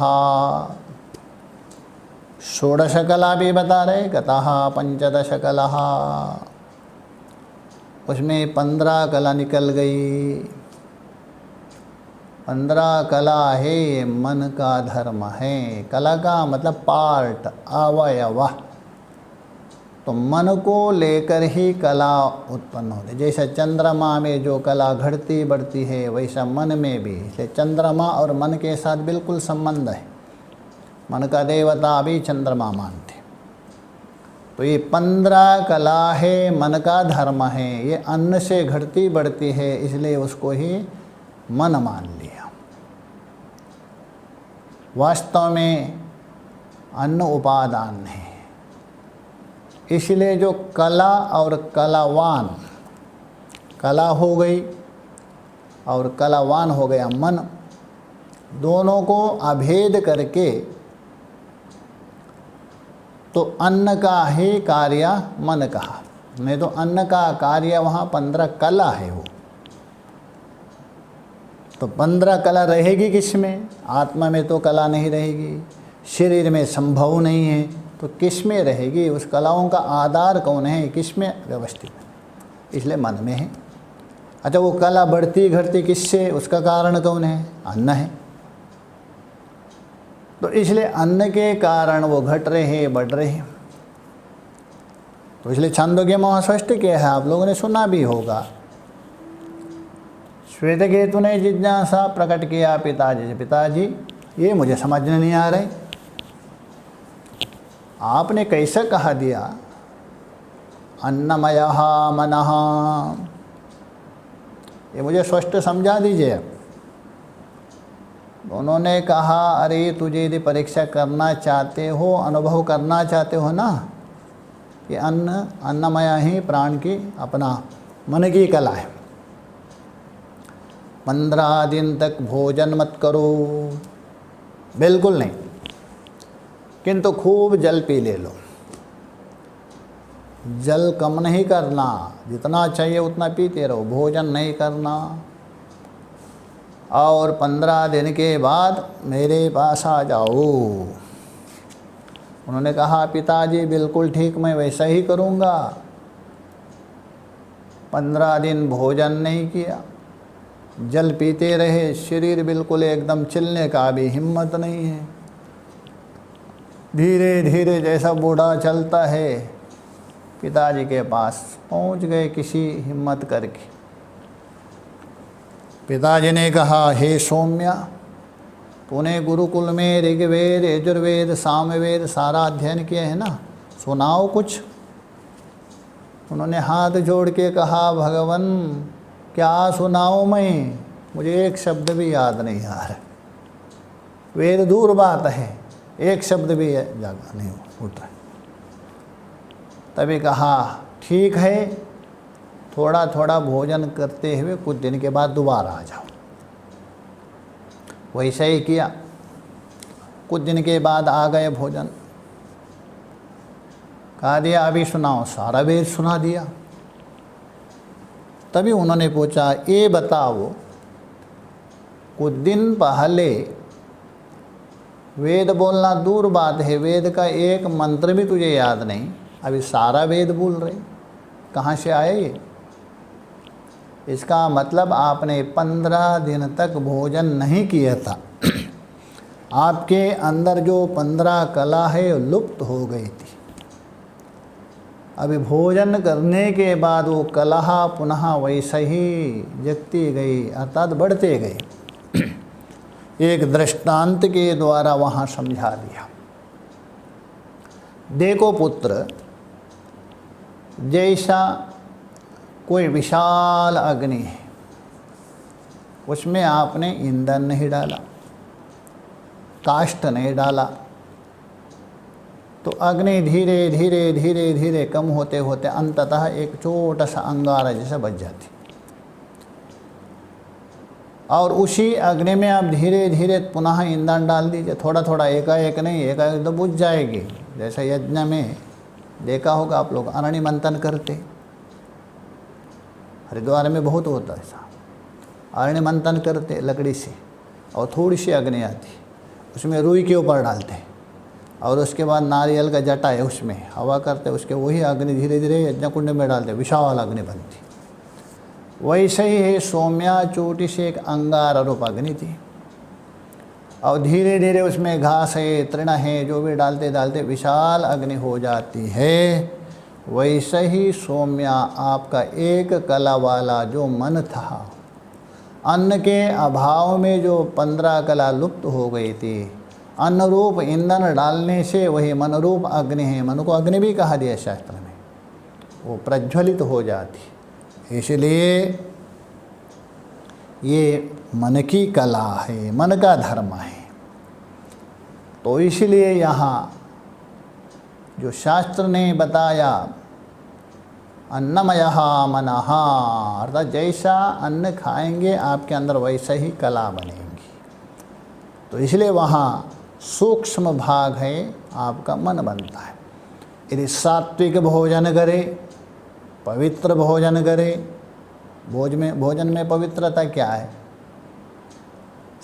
षोडश कला भी बता रहे, गतः 15 कला, उसमें 15 कला निकल गई। 15 कला है मन का धर्म है। कला का मतलब पार्ट, अवयव। तो मन को लेकर ही कला उत्पन्न होती है। जैसे चंद्रमा में जो कला घटती बढ़ती है वैसा मन में भी। इसलिए चंद्रमा और मन के साथ बिल्कुल संबंध है। मन का देवता भी चंद्रमा मानते। तो ये 15 कला है, मन का धर्म है। ये अन्न से घटती बढ़ती है, इसलिए उसको ही मन मान लिया। वास्तव में अन्न उपादान है। इसलिए जो कला और कलावान, कला हो गई और कलावान हो गया मन, दोनों को अभेद करके तो अन्न का ही कार्य मन कहा। नहीं तो अन्न का कार्य वहाँ 15 कला है। वो तो 15 कला रहेगी किस में? आत्मा में तो कला नहीं रहेगी, शरीर में संभव नहीं है, तो किस में रहेगी? उस कलाओं का आधार कौन है? किस में व्यवस्थित है? इसलिए मन में है। अच्छा, वो कला बढ़ती घटती किससे? उसका कारण कौन है? अन्न है। तो इसलिए अन्न के कारण वो घट रहे हैं, बढ़ रहे हैं। तो इसलिए छांदोग्य में स्पष्ट किया है, आप लोगों ने सुना भी होगा। श्वेतकेतु ने जिज्ञासा प्रकट किया पिताजी से, पिताजी ये मुझे समझने नहीं आ रही, आपने कैसे कहा दिया अन्नमयः मनः, ये मुझे स्पष्ट समझा दीजिए। उन्होंने कहा अरे तुझे यदि परीक्षा करना चाहते हो, अनुभव करना चाहते हो ना कि अन्नमय ही प्राण की अपना मन की कला है, 15 दिन तक भोजन मत करो, बिल्कुल नहीं, किंतु खूब जल पी ले लो। जल कम नहीं करना, जितना चाहिए उतना पीते रहो, भोजन नहीं करना। और 15 दिन के बाद मेरे पास आ जाओ। उन्होंने कहा पिताजी बिल्कुल ठीक, मैं वैसा ही करूँगा। 15 दिन भोजन नहीं किया, जल पीते रहे, शरीर बिल्कुल एकदम चलने का भी हिम्मत नहीं है। धीरे धीरे जैसा बूढ़ा चलता है, पिताजी के पास पहुंच गए किसी हिम्मत करके। पिताजी ने कहा हे सौम्या, तूने गुरुकुल में ऋग्वेद, यजुर्वेद, सामवेद सारा अध्ययन किया है ना, सुनाओ कुछ। उन्होंने हाथ जोड़ के कहा भगवान क्या सुनाऊँ मैं, मुझे एक शब्द भी याद नहीं आ रहा। वेद दूर बात है, एक शब्द भी जागा नहीं उठ रहा। तभी कहा ठीक है, थोड़ा थोड़ा भोजन करते हुए कुछ दिन के बाद दोबारा आ जाओ। वैसा ही किया, कुछ दिन के बाद आ गए भोजन। कहा दिया अभी सुनाओ, सारा वेद सुना दिया। तभी उन्होंने पूछा ये बताओ, कुछ दिन पहले वेद बोलना दूर बात है, वेद का एक मंत्र भी तुझे याद नहीं, अभी सारा वेद बोल रहे, कहाँ से आए ये? इसका मतलब आपने 15 दिन तक भोजन नहीं किया था। आपके अंदर जो 15 कला है लुप्त हो गई थी। अभी भोजन करने के बाद वो कला पुनः वैसे ही जगती गई, अर्थात बढ़ते गई। एक दृष्टांत के द्वारा वहाँ समझा दिया। देखो पुत्र, जैसा कोई विशाल अग्नि है, उसमें आपने ईंधन नहीं डाला, काष्ठ नहीं डाला, तो अग्नि धीरे धीरे धीरे धीरे कम होते होते अंततः एक छोटा सा अंगारा जैसा बच जाती। और उसी अग्नि में आप धीरे धीरे पुनः ईंधन डाल दीजिए, थोड़ा थोड़ा, एकाएक नहीं, एकाएक तो बुझ जाएगी। जैसा यज्ञ में देखा होगा आप लोग, अरणि मंथन करते, हरिद्वार में बहुत होता है ऐसा। अरणि मंथन करते लकड़ी से, और थोड़ी सी अग्नि आती, उसमें रुई के ऊपर डालते, और उसके बाद नारियल का जटा है उसमें हवा करते, उसके वही अग्नि धीरे धीरे यज्ञ कुंड में डालते, विशाल अग्नि बनती। वैसे ही है सौम्या, चोटी से एक अंगार रूप अग्नि थी, और धीरे धीरे उसमें घास है, तृण है, जो भी डालते डालते विशाल अग्नि हो जाती है। वैसे ही सौम्या, आपका एक कला वाला जो मन था, अन्न के अभाव में जो 15 कला लुप्त हो गई थी, अन्न रूप ईंधन डालने से वही मन रूप अग्नि है, मन को अग्नि भी कहा दिया शास्त्र में, वो प्रज्वलित हो जाती। इसलिए ये मन की कला है, मन का धर्म है। तो इसलिए यहाँ जो शास्त्र ने बताया अन्नमयः मनः, अर्थात जैसा अन्न खाएंगे आपके अंदर वैसा ही कला बनेगी। तो इसलिए वहाँ सूक्ष्म भाग है, आपका मन बनता है। यदि सात्विक भोजन करे, पवित्र भोजन करे, भोजन में पवित्रता क्या है?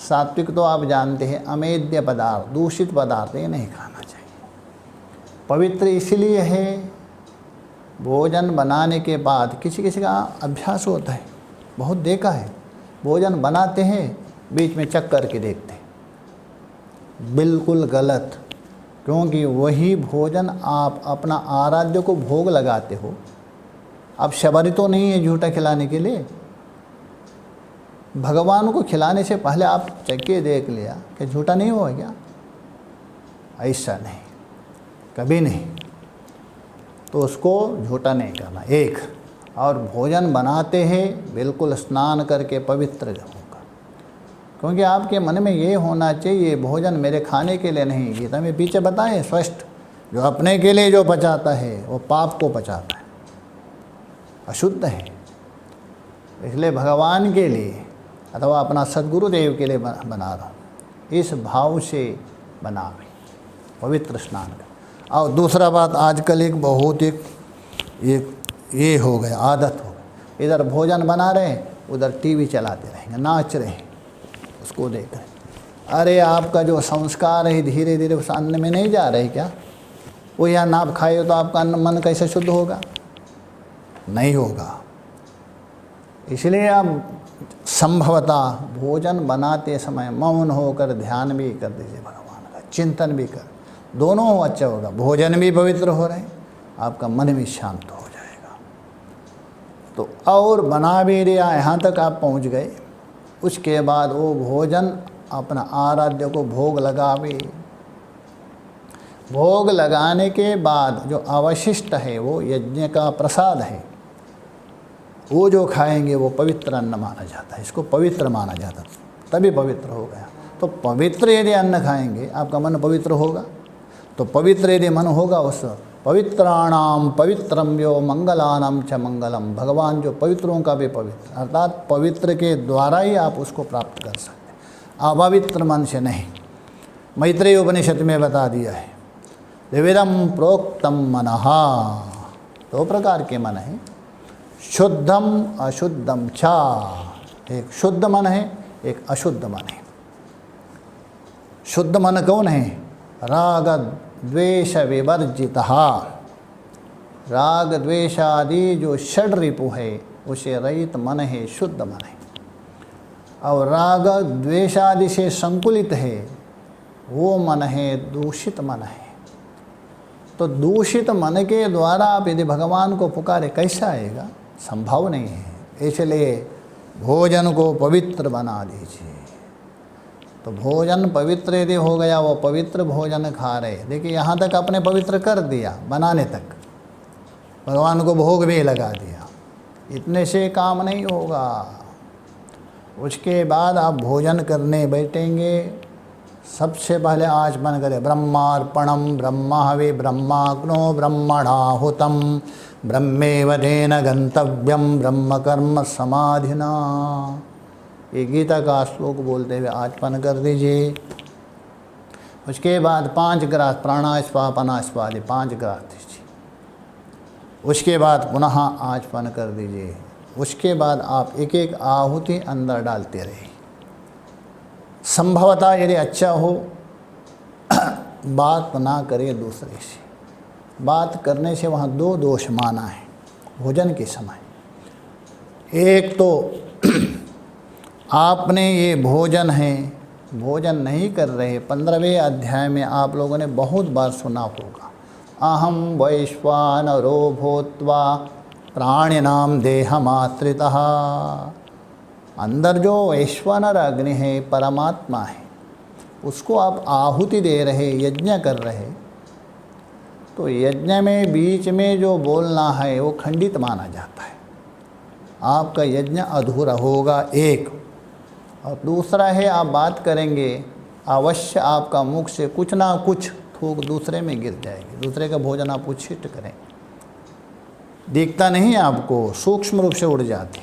सात्विक तो आप जानते हैं, अमेद्य पदार्थ, दूषित पदार्थ ये नहीं खाना चाहिए। पवित्र इसलिए है, भोजन बनाने के बाद किसी किसी का अभ्यास होता है, बहुत देखा है, भोजन बनाते हैं बीच में चेक करके देखते हैं, बिल्कुल गलत। क्योंकि वही भोजन आप अपना आराध्य को भोग लगाते हो। आप शबरी तो नहीं है झूठा खिलाने के लिए। भगवान को खिलाने से पहले आप चक्के देख लिया कि झूठा नहीं हुआ क्या? ऐसा नहीं, कभी नहीं। तो उसको झूठा नहीं करना। एक और भोजन बनाते हैं बिल्कुल स्नान करके पवित्र होगा। क्योंकि आपके मन में ये होना चाहिए भोजन मेरे खाने के लिए नहीं। गीता में पीछे बताएं स्पष्ट, जो अपने के लिए जो पचाता है वो पाप को पचाता है, अशुद्ध है। इसलिए भगवान के लिए अथवा अपना सद्गुरुदेव के लिए बना रहा हूँ, इस भाव से बनावे, पवित्र स्नान कर। और दूसरा बात, आजकल एक बहुत एक ये हो गया, आदत हो गई, इधर भोजन बना रहे हैं उधर टीवी चलाते रहेंगे, नाच रहे हैं, उसको देख रहे हैं। अरे आपका जो संस्कार है धीरे धीरे उस अन्न में नहीं जा रहे क्या? वो यहाँ नाप खाए तो आपका अन्न मन कैसे शुद्ध होगा? नहीं होगा। इसलिए आप संभवतः भोजन बनाते समय मौन होकर ध्यान भी कर दीजिए, भगवान का चिंतन भी कर, दोनों अच्छा होगा। भोजन भी पवित्र हो रहे, आपका मन भी शांत हो जाएगा। तो और बना भी दिया, यहाँ तक आप पहुँच गए। उसके बाद वो भोजन अपना आराध्य को भोग लगावे। भोग लगाने के बाद जो अवशिष्ट है वो यज्ञ का प्रसाद है, वो जो खाएंगे वो पवित्र अन्न माना जाता है। इसको पवित्र माना जाता है, तभी पवित्र हो गया। तो पवित्र यदि अन्न खाएंगे आपका मन पवित्र होगा। तो पवित्र यदि मन होगा उस पवित्राणाम पवित्रम यो मंगलानाम च मंगलम, भगवान जो पवित्रों का भी पवित्र, अर्थात पवित्र के द्वारा ही आप उसको प्राप्त कर सकते हैं, अपवित्र मन से नहीं। मैत्रेय उपनिषद में बता दिया है, द्विविधम प्रोक्तम मनहा, दो प्रकार के मन हैं, शुद्धम अशुद्धम चा। एक शुद्ध मन है, एक अशुद्ध मन है। शुद्ध मन कौन है? राग द्वेष विवर्जितः, राग द्वेष आदि जो षड रिपु है उसे रहित मन है, शुद्ध मन है। और राग द्वेष आदि से संकुलित है वो मन है दूषित मन है। तो दूषित मन के द्वारा आप यदि भगवान को पुकारे कैसा आएगा? संभव नहीं है। इसलिए भोजन को पवित्र बना दीजिए। तो भोजन पवित्र यदि हो गया, वो पवित्र भोजन खा रहे। देखिए यहाँ तक आपने पवित्र कर दिया, बनाने तक भगवान को भोग भी लगा दिया, इतने से काम नहीं होगा। उसके बाद आप भोजन करने बैठेंगे, सबसे पहले आचमन करें, ब्रह्मार्पणम ब्रह्महवि ब्रह्माग्नो ब्रह्मणाहुतम ब्रह्मेवधेन गंतव्यम ब्रह्म कर्म समाधिना। ये गीता का श्लोक बोलते हुए आचमन कर दीजिए। उसके बाद 5 ग्रास प्राणास्पा पनास्पा आदि 5 ग्रास दीजिए। उसके बाद पुनः आचमन कर दीजिए। उसके बाद आप एक एक आहुति अंदर डालते रहिए। संभवतः यदि अच्छा हो बात ना करें दूसरे से। बात करने से वहाँ 2 दोष माना है भोजन के समय। एक तो आपने ये भोजन है, भोजन नहीं कर रहे। 15वें अध्याय में आप लोगों ने बहुत बार सुना होगा, अहम वैश्वानरो भूत्वा प्राणिनाम देहमाश्रितः। अंदर जो वैश्वानर अग्नि है, परमात्मा है, उसको आप आहुति दे रहे, यज्ञ कर रहे। तो यज्ञ में बीच में जो बोलना है वो खंडित माना जाता है, आपका यज्ञ अधूरा होगा। एक और दूसरा है, आप बात करेंगे अवश्य आपका मुख से कुछ ना कुछ थूक दूसरे में गिर जाएगी, दूसरे का भोजन आप उच्छिष्ट करें, दिखता नहीं आपको, सूक्ष्म रूप से उड़ जाती।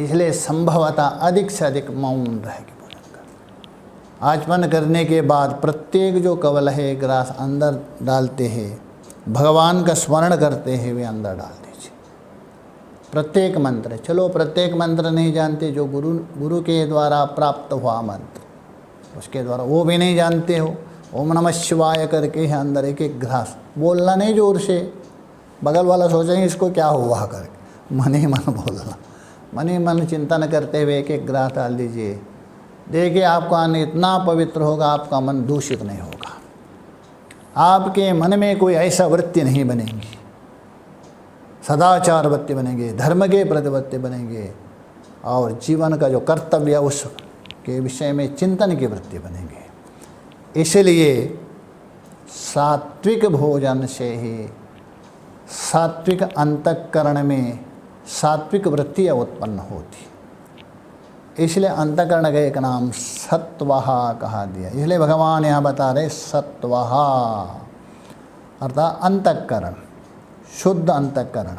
इसलिए संभवतः अधिक से अधिक मौन रहेगी भोजन कर। आचमन करने के बाद प्रत्येक जो कवल है ग्रास अंदर डालते हैं, भगवान का स्मरण करते हैं, वे अंदर डाल दीजिए। प्रत्येक मंत्र, चलो प्रत्येक मंत्र नहीं जानते, जो गुरु के द्वारा प्राप्त हुआ मंत्र उसके द्वारा, वो भी नहीं जानते हो, ओम नमः शिवाय करके है अंदर एक एक ग्रास बोलना नहीं जोर से। बगल वाला सोचेंगे इसको क्या हुआ करके, मन ही मन बोलना, मन ही मन चिंतन करते हुए एक एक ग्रास डाल दीजिए। देखिए आपका अन्न इतना पवित्र होगा, आपका मन दूषित नहीं होगा, आपके मन में कोई ऐसा वृत्ति नहीं बनेगी, सदाचार वृत्ति बनेंगे, धर्म के प्रतिवृत्ति बनेंगे, और जीवन का जो कर्तव्य है उसके विषय में चिंतन की वृत्ति बनेंगे। इसलिए सात्विक भोजन से ही सात्विक अंतःकरण में सात्विक वृत्तियाँ उत्पन्न होती, इसलिए अंतःकरण का एक नाम सत्वः कहा दिया। इसलिए भगवान यहाँ बता रहे सत्वः अर्थात अंतःकरण, शुद्ध अंतःकरण।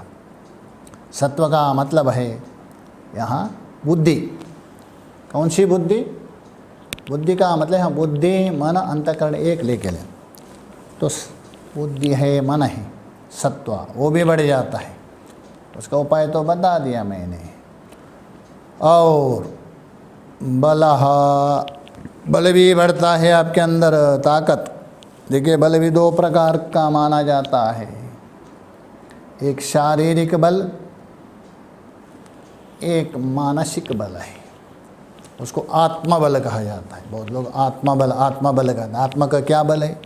सत्व का मतलब है यहाँ बुद्धि। कौन सी बुद्धि? बुद्धि का मतलब है बुद्धि मन अंतःकरण एक लेके लें तो बुद्धि है, मन है, सत्व वो भी बढ़ जाता है। उसका उपाय तो बता दिया मैंने। और बल भी बढ़ता है आपके अंदर, ताकत। देखिए बल भी दो प्रकार का माना जाता है, एक शारीरिक बल, एक मानसिक बल है, उसको आत्मा बल कहा जाता है। बहुत लोग आत्मा बल कहते हैं। आत्मा का क्या बल है?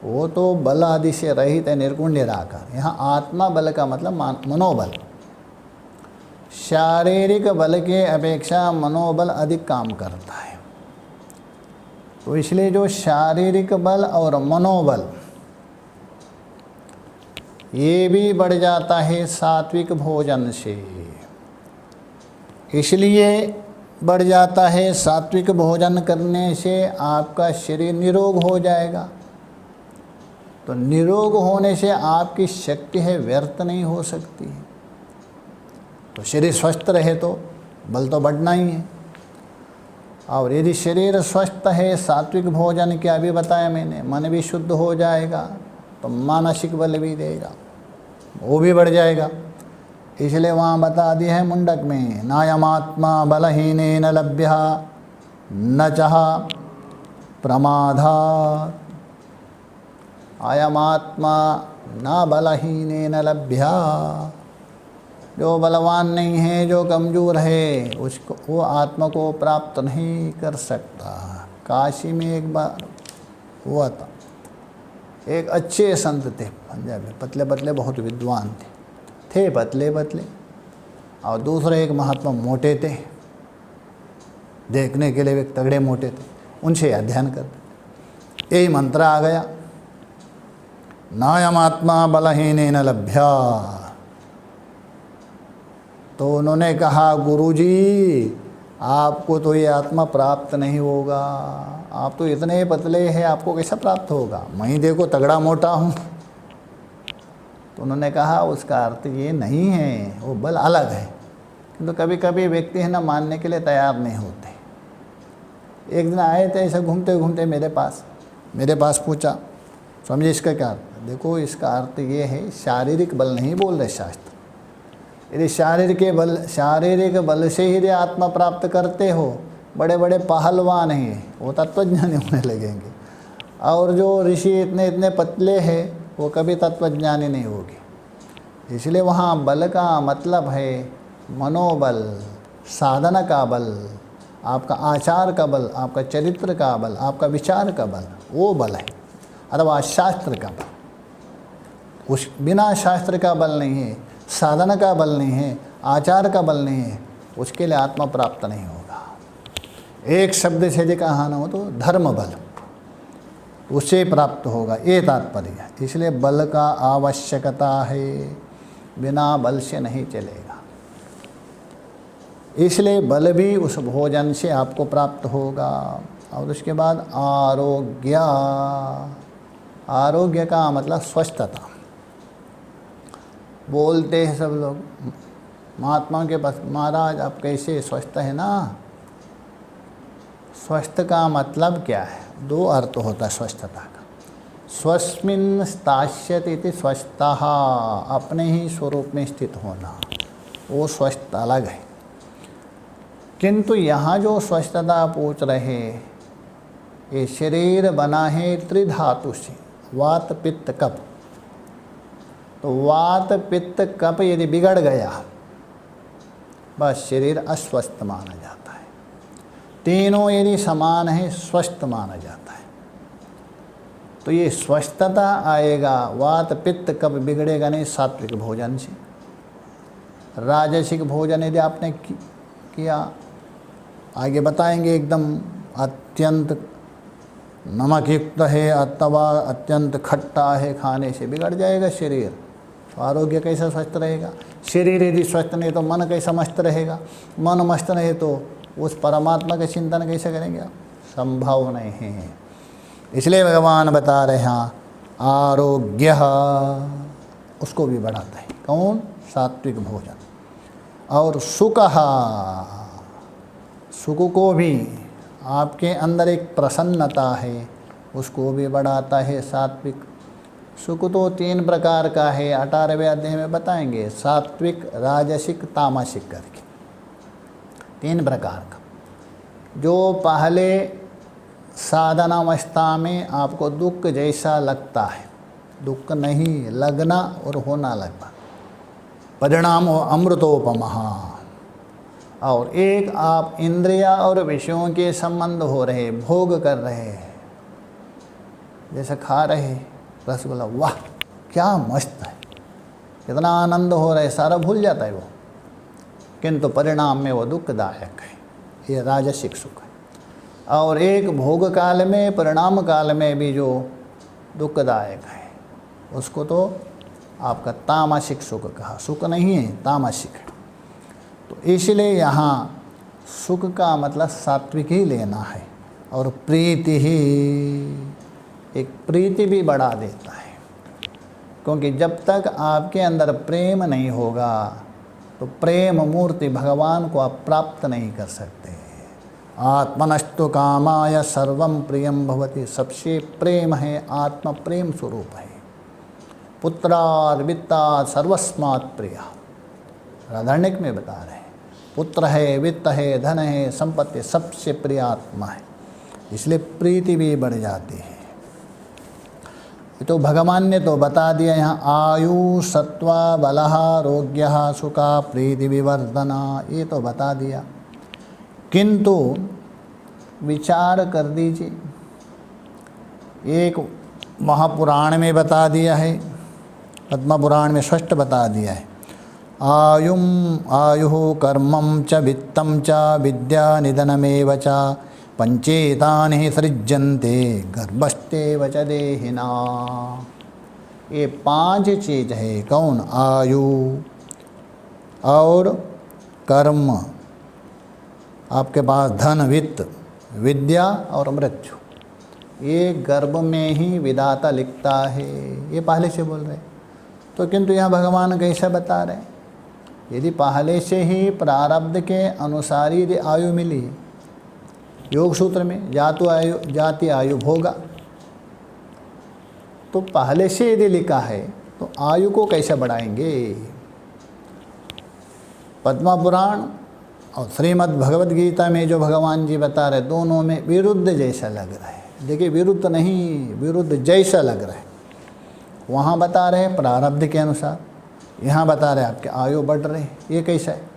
वो तो बल आदि से रहित है, निर्गुण निराकार। यहाँ आत्मा बल का मतलब मनोबल। शारीरिक बल के अपेक्षा मनोबल अधिक काम करता है, तो इसलिए जो शारीरिक बल और मनोबल ये भी बढ़ जाता है सात्विक भोजन से। इसलिए बढ़ जाता है सात्विक भोजन करने से आपका शरीर निरोग हो जाएगा। तो निरोग होने से आपकी शक्ति है व्यर्थ नहीं हो सकती है। तो शरीर स्वस्थ रहे तो बल तो बढ़ना ही है। और यदि शरीर स्वस्थ है, सात्विक भोजन क्या भी बताया मैंने, मन भी शुद्ध हो जाएगा, तो मानसिक बल भी देगा, वो भी बढ़ जाएगा। इसलिए वहाँ बता दिया है मुंडक में, नायमात्मा बलहीनेन लभ्यः न चाह प्रमादात्। अयमात्मा न बलहीनेन लभ्यः। जो बलवान नहीं है, जो कमज़ोर है, उसको वो आत्मा को प्राप्त नहीं कर सकता। काशी में एक बार हुआ था, एक अच्छे संत थे पंजाब में, पतले पतले बहुत विद्वान थे पतले पतले, और दूसरे एक महात्मा मोटे थे, देखने के लिए एक तगड़े मोटे थे, उनसे अध्ययन करते। यही मंत्र आ गया, नायम आत्मा बलहीनेन लभ्यः। तो उन्होंने कहा, गुरुजी आपको तो ये आत्मा प्राप्त नहीं होगा, आप तो इतने पतले हैं, आपको कैसा प्राप्त होगा? मैं ही देखो तगड़ा मोटा हूँ। तो उन्होंने कहा उसका अर्थ ये नहीं है, वो बल अलग है। किंतु कभी कभी व्यक्ति है ना मानने के लिए तैयार नहीं होते। एक दिन आए थे ऐसे घूमते घूमते मेरे पास पूछा, समझे इसका क्या अर्थ? देखो इसका अर्थ ये है, शारीरिक बल नहीं बोल रहे शास्त्र। यदि शारीरिक बल से ही आत्मा प्राप्त करते हो, बड़े बड़े पहलवान हैं वो तत्वज्ञानी होने लगेंगे, और जो ऋषि इतने इतने पतले हैं वो कभी तत्वज्ञानी नहीं होगी। इसलिए वहाँ बल का मतलब है मनोबल, साधना का बल, आपका आचार का बल, आपका चरित्र का बल, आपका विचार का बल, वो बल है, अथवा शास्त्र का बल। उस बिना शास्त्र का बल नहीं है, साधना का बल नहीं है, आचार का बल नहीं है, उसके लिए आत्मा प्राप्त नहीं होगा। एक शब्द से यदि कहना हो तो धर्म बल, उससे प्राप्त होगा, ये तात्पर्य है। इसलिए बल का आवश्यकता है, बिना बल से नहीं चलेगा। इसलिए बल भी उस भोजन से आपको प्राप्त होगा। और उसके बाद आरोग्य का मतलब स्वस्थता। बोलते हैं सब लोग महात्मा के पास, महाराज आप कैसे? स्वस्थ है ना। स्वस्थ का मतलब क्या है? दो अर्थ होता है स्वस्थता का। स्वस्मिन् स्थास्यति इति स्वस्थः, अपने ही स्वरूप में स्थित होना, वो स्वस्थ अलग है। किंतु यहाँ जो स्वस्थता पूछ रहे, ये शरीर बना है त्रिधातु से, वात पित्त कफ। तो वात पित्त कफ यदि बिगड़ गया, बस शरीर अस्वस्थ माना जाता है। तीनों यदि समान है स्वस्थ माना जाता है। तो ये स्वस्थता आएगा, वात पित्त कब बिगड़ेगा नहीं, सात्विक भोजन से। राजसिक भोजन यदि आपने किया, आगे बताएंगे, एकदम अत्यंत नमक युक्त है अथवा अत्यंत खट्टा है, खाने से बिगड़ जाएगा शरीर। तो आरोग्य कैसा स्वस्थ रहेगा? शरीर यदि स्वस्थ नहीं तो मन कैसा मस्त रहेगा? मन मस्त नहीं तो उस परमात्मा का चिंतन कैसे करेंगे आप? संभव नहीं है। इसलिए भगवान बता रहे हैं आरोग्य उसको भी बढ़ाता है। कौन? सात्विक भोजन। और सुख को भी, आपके अंदर एक प्रसन्नता है उसको भी बढ़ाता है सात्विक। सुख तो 3 प्रकार का है, 18वें अध्याय में बताएंगे, सात्विक, राजसिक, तामसिक करके 3 प्रकार का। जो पहले साधनावस्था में आपको दुख जैसा लगता है, दुख नहीं, लगना और होना लगना, परिणाम अमृतोपमः। और एक आप इंद्रिया और विषयों के संबंध हो रहे, भोग कर रहे हैं, जैसे खा रहे रसगुल्ला, वाह क्या मस्त है, कितना आनंद हो रहा है, सारा भूल जाता है वो, किंतु परिणाम में वो दुखदायक है। ये राजसिक सुख है। और एक भोग काल में, परिणाम काल में भी जो दुखदायक है, उसको तो आपका तामसिक सुख कहा। सुख नहीं है, तामसिक है। तो इसलिए यहाँ सुख का मतलब सात्विक ही लेना है। और प्रीति ही, एक प्रीति भी बढ़ा देता है, क्योंकि जब तक आपके अंदर प्रेम नहीं होगा तो प्रेम मूर्ति भगवान को आप प्राप्त नहीं कर सकते। आत्मनस्तु कामाय सर्वम प्रियम भवति, सबसे प्रेम है आत्मा, प्रेम स्वरूप है। पुत्राद वित्ताद सर्वस्मात् प्रिया, राधारण्यक में बता रहे हैं, पुत्र है, वित्त है, धन है, संपत्ति, सबसे प्रिय आत्मा है। इसलिए प्रीति भी बढ़ जाती है। तो भगवान ने तो बता दिया यहाँ, आयु सत्वा बलः आरोग्यः सुखा प्रीति विवर्धना, ये तो बता दिया। किंतु विचार कर दीजिए, एक महापुराण में बता दिया है, पद्म पुराण में स्पष्ट बता दिया है, आयु कर्मं च वित्तं च विद्या निधनमेव च पंचेतानि सृज्यन्ते गर्भस्तेव च देहिना। ये 5 चीज़ है। कौन? आयु और कर्म, आपके पास धन, वित्त, विद्या और मृत्यु, ये गर्भ में ही विधाता लिखता है। ये पहले से बोल रहे। तो किंतु यहाँ भगवान कैसा बता रहे हैं, यदि पहले से ही प्रारब्ध के अनुसार यदि आयु मिली, योग सूत्र में जाति आयु भोगा, तो पहले से यदि लिखा है तो आयु को कैसे बढ़ाएंगे? पद्म पुराण और श्रीमद् भगवद गीता में जो भगवान जी बता रहे, दोनों में विरुद्ध जैसा लग रहा है। देखिए, विरुद्ध नहीं, विरुद्ध जैसा लग रहा है। वहाँ बता रहे प्रारब्ध के अनुसार, यहाँ बता रहे आपके आयु बढ़ रहे, ये कैसा है?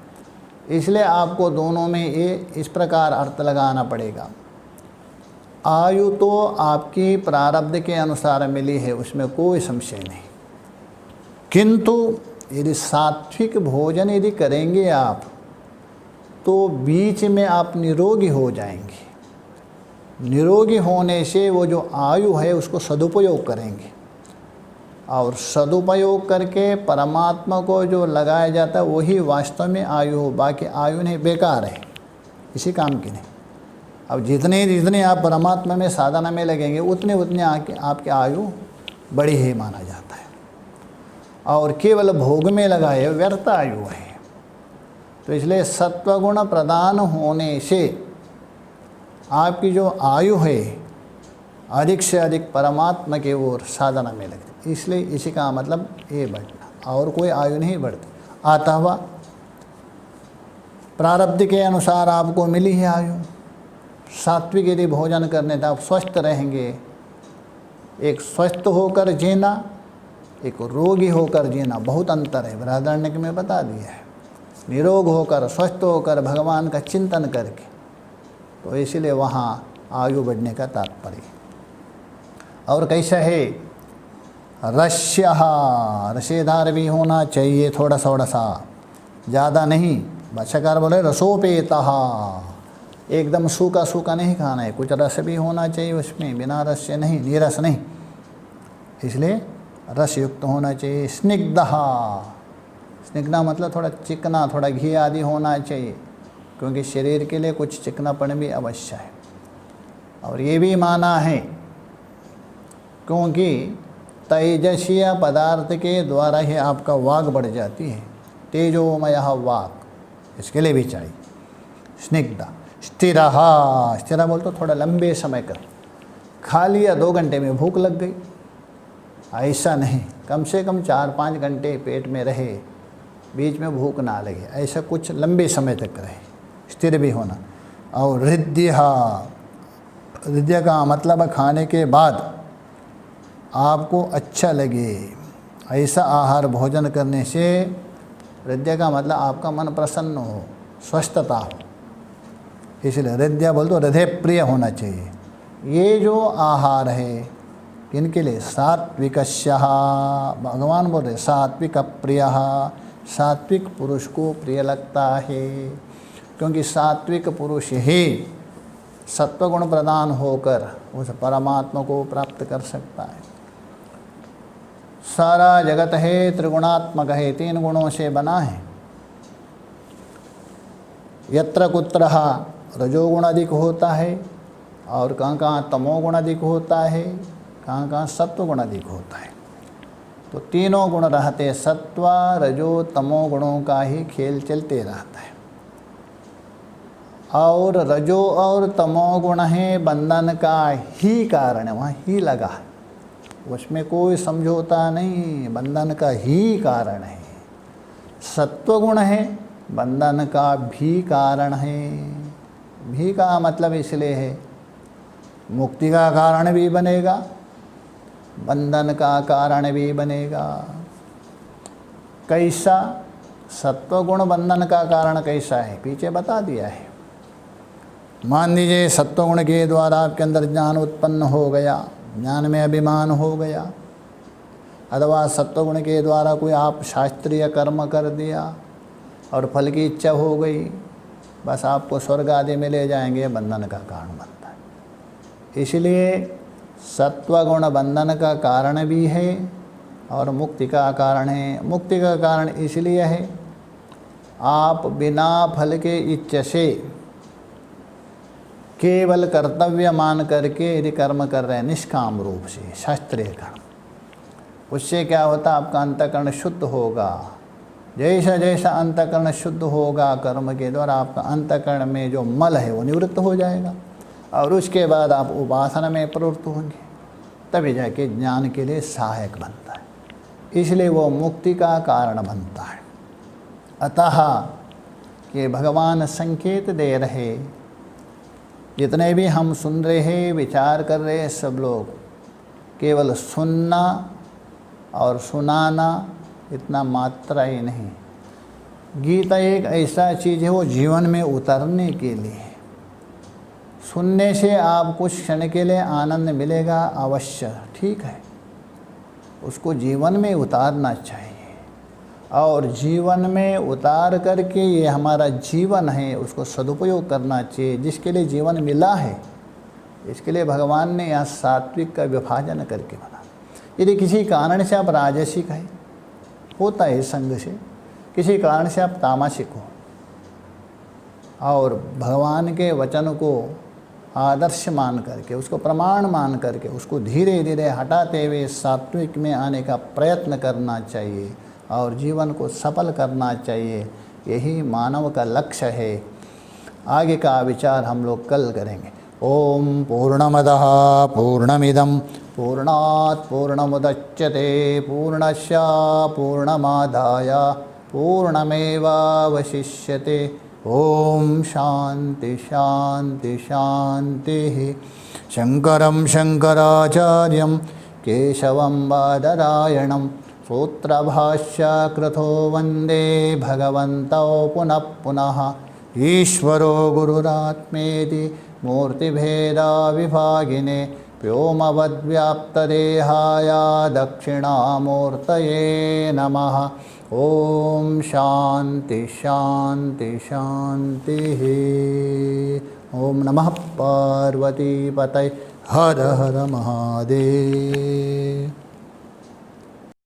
इसलिए आपको दोनों में ये इस प्रकार अर्थ लगाना पड़ेगा। आयु तो आपकी प्रारब्ध के अनुसार मिली है, उसमें कोई संशय नहीं। किंतु यदि सात्विक भोजन यदि करेंगे आप, तो बीच में आप निरोगी हो जाएंगे। निरोगी होने से वो जो आयु है उसको सदुपयोग करेंगे, और सदुपयोग करके परमात्मा को जो लगाया जाता है वही वास्तव में आयु हो। बाकी आयु नहीं, बेकार है, किसी काम की नहीं। अब जितने आप परमात्मा में साधना में लगेंगे उतने आपकी आयु बड़ी ही माना जाता है। और केवल भोग में लगाए व्यर्थ आयु है। तो इसलिए सत्वगुण प्रदान होने से आपकी जो आयु है अधिक से अधिक परमात्मा की ओर साधना में लगती। इसलिए इसी का मतलब ये बढ़ना, और कोई आयु नहीं बढ़ती। आता हुआ प्रारब्ध के अनुसार आपको मिली है आयु। सात्विक यदि भोजन करने तो आप स्वस्थ रहेंगे। एक स्वस्थ होकर जीना, एक रोगी होकर जीना, बहुत अंतर है। बृहदारण्यक में बता दिया है। निरोग होकर, स्वस्थ होकर, भगवान का चिंतन करके, तो इसलिए वहाँ आयु बढ़ने का तात्पर्य। और कैसा है, रस्यः, रसेदार भी होना चाहिए, थोड़ा सा, ज़्यादा नहीं। भाष्यकार बोले रसोपेतः, एकदम सूखा नहीं खाना है, कुछ रस भी होना चाहिए उसमें, बिना रस से नहीं, नीरस नहीं, इसलिए रस युक्त होना चाहिए। स्निग्धः, स्निग्धा मतलब थोड़ा चिकना, थोड़ा घी आदि होना चाहिए, क्योंकि शरीर के लिए कुछ चिकनापन भी अवश्य है। और ये भी माना है क्योंकि तेजस्वीय पदार्थ के द्वारा ही आपका वाग बढ़ जाती है, तेजोमय वाग, इसके लिए भी चाहिए। स्निग्धा। स्थिरः, स्थिर बोल तो थोड़ा लंबे समय कर, खा लिया 2 घंटे में भूख लग गई, ऐसा नहीं, कम से कम 4-5 घंटे पेट में रहे, बीच में भूख ना लगे, ऐसा कुछ लंबे समय तक रहे, स्थिर भी होना। और हृदय, हृदय का मतलब खाने के बाद आपको अच्छा लगे, ऐसा आहार भोजन करने से, हृदय का मतलब आपका मन प्रसन्न हो, स्वस्थता हो, इसलिए हृदय बोल तो हृदय प्रिय होना चाहिए। ये जो आहार है किनके लिए, सात्विकस्यः, भगवान बोल रहे सात्विक प्रियः, सात्विक पुरुष को प्रिय लगता है, क्योंकि सात्विक पुरुष ही सत्वगुण प्रदान होकर उस परमात्मा को प्राप्त कर सकता है। सारा जगत है त्रिगुणात्मक है, 3 गुणों से बना है। यत्र कुत्र रजोगुण अधिक होता है, और कहाँ तमोगुण अधिक होता है, कहाँ सत्वगुण अधिक होता है। तो तीनों गुण रहते, सत्व रजो तमो गुणों का ही खेल चलते रहता है। और रजो और तमो गुण है बंधन का ही कारण है, वहाँ ही लगा है, उसमें कोई समझौता नहीं, बंधन का ही कारण है। सत्वगुण है बंधन का भी कारण है, भी का मतलब इसलिए है मुक्ति का कारण भी बनेगा, बंधन का कारण भी बनेगा। कैसा, सत्वगुण बंधन का कारण कैसा है, पीछे बता दिया है। मान लीजिए सत्वगुण के द्वारा आपके अंदर ज्ञान उत्पन्न हो गया, ज्ञान में अभिमान हो गया, अथवा सत्वगुण के द्वारा कोई आप शास्त्रीय कर्म कर दिया और फल की इच्छा हो गई, बस आपको स्वर्ग आदि में ले जाएंगे, बंधन का कारण बनता है। इसलिए सत्वगुण बंधन का कारण भी है और मुक्ति का कारण है। मुक्ति का कारण इसलिए है, आप बिना फल के इच्छा से केवल कर्तव्य मान करके यदि कर्म कर रहे हैं निष्काम रूप से, शास्त्रीय कर्म, उससे क्या होता, आपका अंतःकरण शुद्ध होगा। जैसा जैसा अंतःकरण शुद्ध होगा कर्म के द्वारा, आपका अंतःकरण में जो मल है वो निवृत्त हो जाएगा, और उसके बाद आप उपासना में प्रवृत्त होंगे, तभी जाके ज्ञान के लिए सहायक बनता है। इसलिए वो मुक्ति का कारण बनता है। अतः कि भगवान संकेत दे रहे, जितने भी हम सुन रहे हैं, विचार कर रहे हैं, सब लोग केवल सुनना और सुनाना इतना मात्रा ही नहीं। गीता एक ऐसा चीज़ है वो जीवन में उतरने के लिए, सुनने से आप कुछ क्षण के लिए आनंद मिलेगा अवश्य, ठीक है, उसको जीवन में उतारना चाहिए, और जीवन में उतार करके ये हमारा जीवन है उसको सदुपयोग करना चाहिए। जिसके लिए जीवन मिला है, इसके लिए भगवान ने यहाँ सात्विक का विभाजन करके बना। यदि किसी कारण से आप राजसिक है, होता है संग से, किसी कारण से आप तामसिक हो, और भगवान के वचन को आदर्श मान करके, उसको प्रमाण मान करके, उसको धीरे धीरे हटाते हुए सात्विक में आने का प्रयत्न करना चाहिए और जीवन को सफल करना चाहिए। यही मानव का लक्ष्य है। आगे का विचार हम लोग कल करेंगे। ओम पूर्णमदः पूर्णमिदं पूर्णात् पूर्णमुदच्यते पूर्णस्य पूर्णमादाय पूर्णमेवावशिष्यते। ओम शांति शांति शांति। शंकरं शंकराचार्यं केशवं बादरायणं सूत्रभाष्यकृतो वन्दे भगवन्तौ पुनः पुनः। ईश्वरो गुरुरात्मेति मूर्तिभेदाविभागिने व्योमवद्व्याप्तदेहाय दक्षिणामूर्तये नमः। ओम शांति शांति शांति। ओम नमः पार्वती पतये। हर हर महादेव।